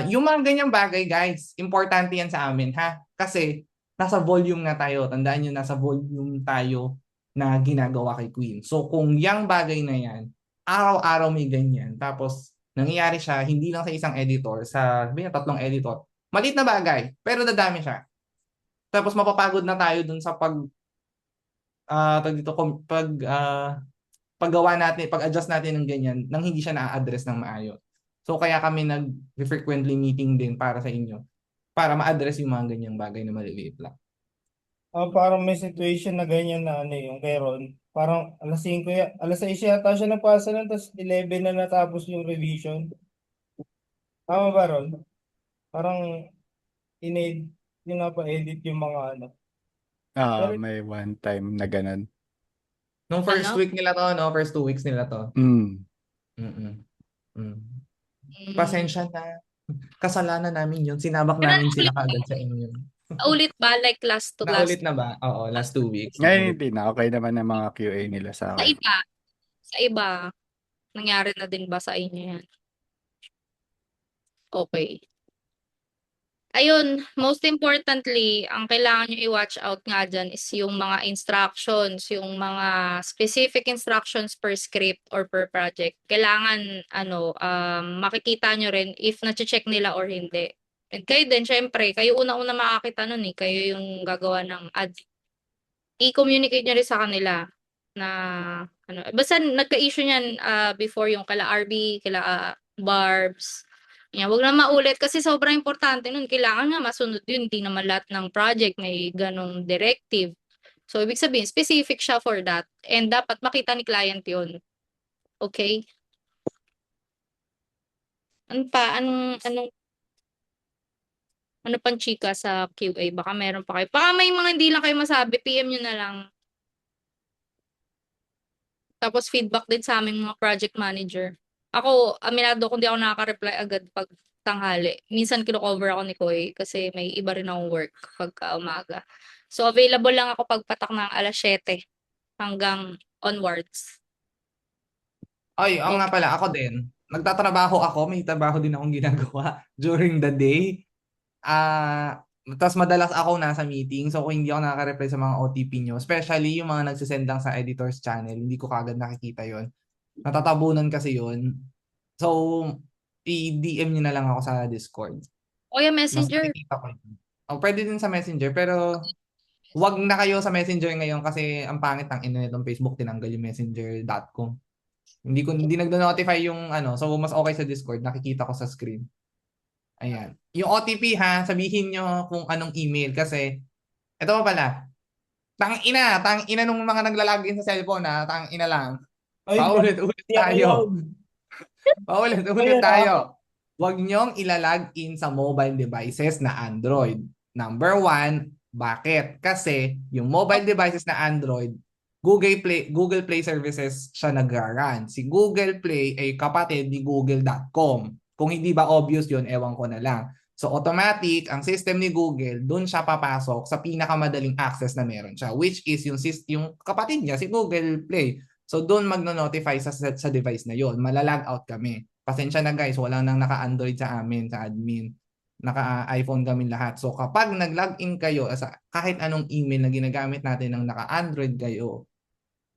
Yung mga ganyang bagay, guys, importante yan sa amin, ha? Kasi nasa volume nga tayo. Tandaan nyo, nasa volume tayo na ginagawa kay Queen. So kung yung bagay na yan, araw-araw may ganyan, tapos nangyayari siya hindi lang sa isang editor, sa sabihin na 3 editor, maliit na bagay, pero dadami siya. Tapos mapapagod na tayo dun sa paggawa natin, pag-adjust natin ng ganyan nang hindi siya na-address ng maayos. So kaya kami nag-frequently meeting din para sa inyo para ma-address yung mga ganyang bagay na maliliit lang. Parang may situation na ganyan na yung kay Ron. Parang alas 6 yata siya napasa nun, tapos 11 na natapos yung revision. Tama ba, Ron? Parang pinapa-edit yung mga May one time na ganun. Nung first week nila to, no? First 2 weeks nila to. Pasensya na. Kasalanan namin yun. Sinabak namin sila kagad sa inyo. Ulit ba? Like last to last? Naulit na ba? Oo, last 2 weeks. Ngayon hindi na. Okay naman ang mga QA nila sa Sa akin. iba, nangyari na din ba sa inyo yan? Okay. Ayun, most importantly, ang kailangan nyo i-watch out nga dyan is yung mga instructions, yung mga specific instructions per script or per project. Kailangan, makikita nyo rin if na-check nila or hindi. And kayo din, syempre, kayo una-una makakita nun eh. Kayo yung gagawa ng ad. I-communicate nyo rin sa kanila na, basta nagka-issue niyan before yung kala RB, kala Barbs. Yan, wag na maulit kasi sobrang importante nun. Kailangan nga masunod yun. Hindi naman lahat ng project may ganong directive. So, ibig sabihin, specific siya for that. And dapat makita ni client yun. Okay? Ano pang chika sa QA? Baka meron pa kayo. Baka may mga hindi lang kayo masabi, PM nyo na lang. Tapos feedback din sa aming mga project manager. Ako, aminado kung di ako nakaka-reply agad pag tanghali. Minsan kino-cover ako ni Koy kasi may iba rin akong work pagka umaga. So, available lang ako pagpatak ng alas 7 hanggang onwards. Ay, nga pala, ako din. Nagtatrabaho ako, may trabaho din akong ginagawa during the day. Tapos madalas ako nasa meeting, so kung hindi ako nakaka-reply sa mga OTP nyo, especially yung mga nagsisend lang sa editor's channel, hindi ko kagad nakikita yon. Natatabunan kasi yun. So, i-DM nyo na lang ako sa Discord. O yung Messenger. Pwede din sa Messenger, pero wag na kayo sa Messenger ngayon kasi ang pangit ng internet ng Facebook, tinanggal yung messenger.com. Hindi nagdo-notify yung so mas okay sa Discord, nakikita ko sa screen. Ayan. Yung OTP sabihin nyo kung anong email kasi ito pa pala. Tang-ina nung mga naglalagin sa cellphone tang-ina lang. Paulit-ulit tayo. Paulit-ulit tayo. Huwag nyong ilalag in sa mobile devices na Android. Number 1, bakit? Kasi yung mobile devices na Android, Google Play services siya nagra-run. Si Google Play ay kapatid ni Google.com. Kung hindi ba obvious yun, ewan ko na lang. So automatic, ang system ni Google, doon siya papasok sa pinakamadaling access na meron siya, which is yung kapatid niya, si Google Play. So doon magno-notify sa device na yon. Malalag out kami. Pasensya na guys, wala nang naka-Android sa amin, sa admin. Naka-iPhone kami lahat. So kapag nag-login kayo sa kahit anong email na ginagamit natin ng naka-Android kayo,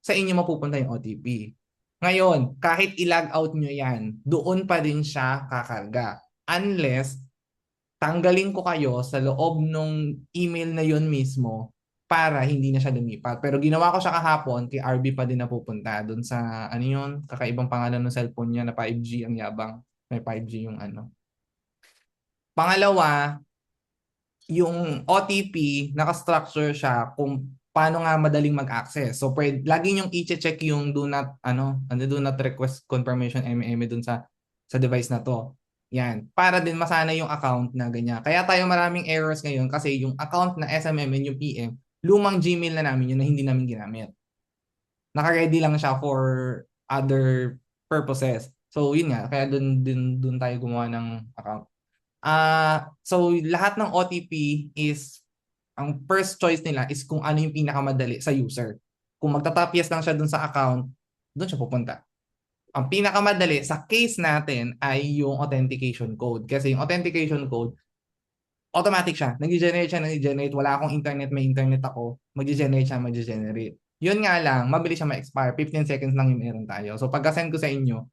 sa inyo mapupunta yung OTP. Ngayon, kahit i-log out nyo yan, doon pa din siya kakarga. Unless, tanggalin ko kayo sa loob ng email na yon mismo para hindi na siya lumipat. Pero ginawa ko siya kahapon, kay RB pa din napupunta doon sa, kakaibang pangalan ng cellphone niya na 5G ang yabang. May 5G yung Pangalawa, yung OTP, naka-structure siya kung paano nga madaling mag-access. So, lagi niyong i-check yung do not request confirmation doon sa device na to. Yan. Para din masana yung account na ganyan. Kaya tayo maraming errors ngayon kasi yung account na SMMN, yung PM, lumang Gmail na namin yun na hindi namin ginamit. Naka-ready lang siya for other purposes. So, yun nga. Kaya dun tayo gumawa ng account. So, lahat ng OTP is, ang first choice nila is kung ano yung pinakamadali sa user. Kung magtatap yes lang siya dun sa account, dun siya pupunta. Ang pinakamadali sa case natin ay yung authentication code. Kasi yung authentication code, automatic siya. Nag-generate. Wala akong internet, may internet ako. Mag-generate. Yun nga lang, mabilis siya ma-expire. 15 seconds lang yung meron tayo. So pagka-send ko sa inyo,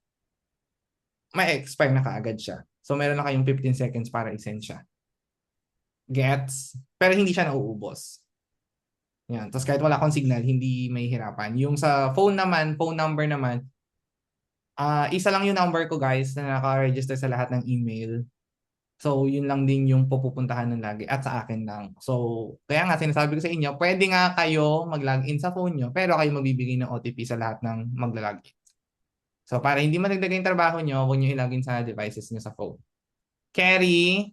may expire na kaagad siya. So meron na kayong 15 seconds para i-send siya. Gets? Pero hindi siya nauubos. Yan. Tapos kahit wala akong signal, hindi may hirapan. Yung sa phone number naman, isa lang yung number ko guys na naka-register sa lahat ng email. So, yun lang din yung pupuntahan ng lagi at sa akin lang. So, kaya nga sinasabi ko sa inyo, pwede nga kayo mag-login sa phone nyo, pero kayo magbibigay ng OTP sa lahat ng magla-login. So, para hindi madagdag yung trabaho nyo, huwag nyo ilagin sa devices nyo sa phone. Carry.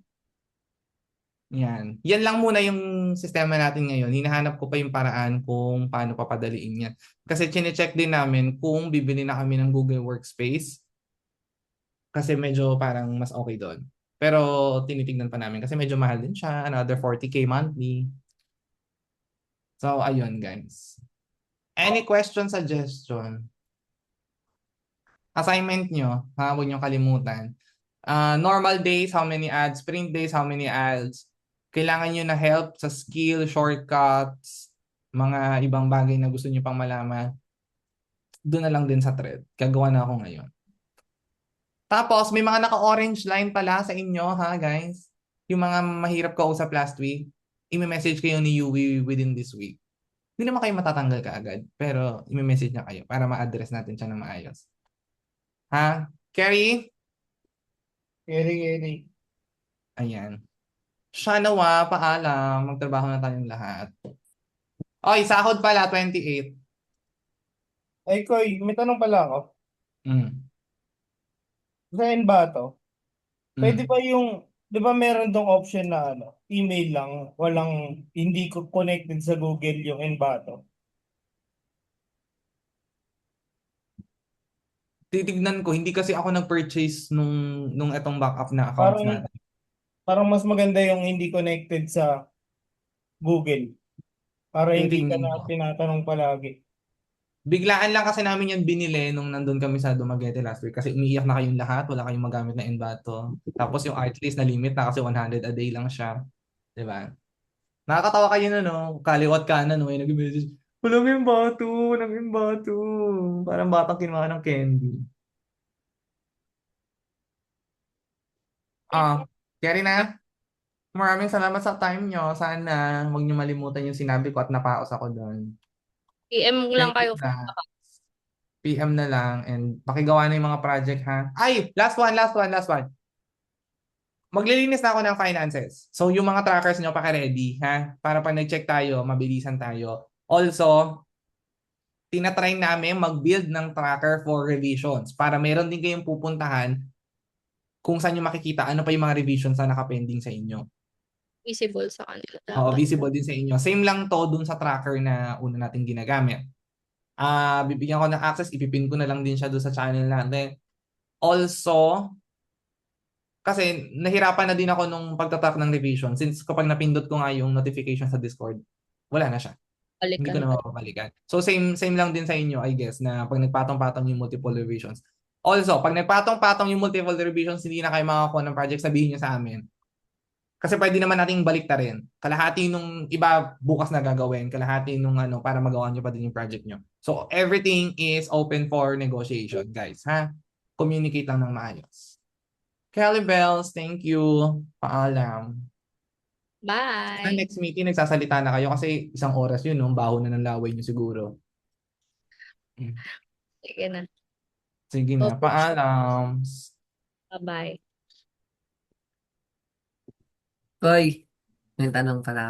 Yan. Yan lang muna yung sistema natin ngayon. Hinahanap ko pa yung paraan kung paano papadaliin yan. Kasi chinecheck din namin kung bibili na kami ng Google Workspace. Kasi medyo parang mas okay doon. Pero tinitignan pa namin kasi medyo mahal din siya. Another 40K monthly. So, ayun guys. Any question, suggestion? Assignment nyo, huwag nyo kalimutan. Normal days, how many ads? Sprint days, how many ads? Kailangan nyo na help sa skill, shortcuts, mga ibang bagay na gusto nyo pang malaman. Doon na lang din sa thread. Gagawa na ako ngayon. Tapos, may mga naka-orange line pala sa inyo, ha, guys? Yung mga mahirap kausap last week, i-message kayo ni Yui within this week. Hindi naman kayo matatanggal kaagad, pero i-message na kayo para ma-address natin siya ng maayos. Ha? Carrie? Carry. Ayan. Siya nawa, paalam. Magtrabaho na tayong lahat. Oy, sahod pala, 28. Ay, Koy, may tanong pala ako. Sa Envato, pwede ba yung, di ba meron dong option na email lang, walang, hindi ko connected sa Google yung Envato? Titignan ko, hindi kasi ako nag-purchase nung etong backup na accounts natin. Parang mas maganda yung hindi connected sa Google. Para hindi ka na tinatanong palagi. Biglaan lang kasi namin yan binili nung nandun kami sa Dumaguete last week kasi umiiyak na kayong lahat, wala kayong magamit na Envato. Tapos yung Artlist na limit na kasi 100 a day lang siya. Diba? Nakakatawa kayo na no, kaliwat ka na no, yung nag-message, walang Envato. Parang batang kinuha ng candy. Carry na. Maraming salamat sa time nyo. Sana huwag nyo malimutan yung sinabi ko at napaos ako doon. PM lang kayo. PM na lang and pakigawa na yung mga project ha. Ay! Last one. Maglilinis na ako ng finances. So yung mga trackers nyo, paki-ready ha. Para pag nag-check tayo, mabilisan tayo. Also, tinatry namin mag-build ng tracker for revisions para meron din kayong pupuntahan kung saan nyo makikita ano pa yung mga revisions na nakapending sa inyo. Visible sa kanila. Oo, visible din sa inyo. Same lang to dun sa tracker na una nating ginagamit. Bibigyan ko ng access, ipipin ko na lang din siya doon sa channel natin. Also, kasi nahirapan na din ako nung pagtatrack ng revision since kapag napindot ko nga yung notification sa Discord, wala na siya. Hindi ko na mapapalikan. So same lang din sa inyo, I guess, na pag nagpatong-patong yung multiple revisions. Also, pag nagpatong-patong yung multiple revisions, hindi na kayo makakuha ng project, sabihin nyo sa amin. Kasi pwede naman nating baliktarin. Kalahati nung iba bukas na gagawin, kalahati nung para magawa nyo pa din yung project nyo. So, everything is open for negotiation, guys. Ha? Communicate lang ng maayos. Kelly Bells, thank you. Paalam. Bye. Sa next meeting, nagsasalita na kayo kasi 1 oras yun, no? Baho na ng laway nyo siguro. Sige na. Sige na. Paalam. Bye-bye. Koy, may tanong pala.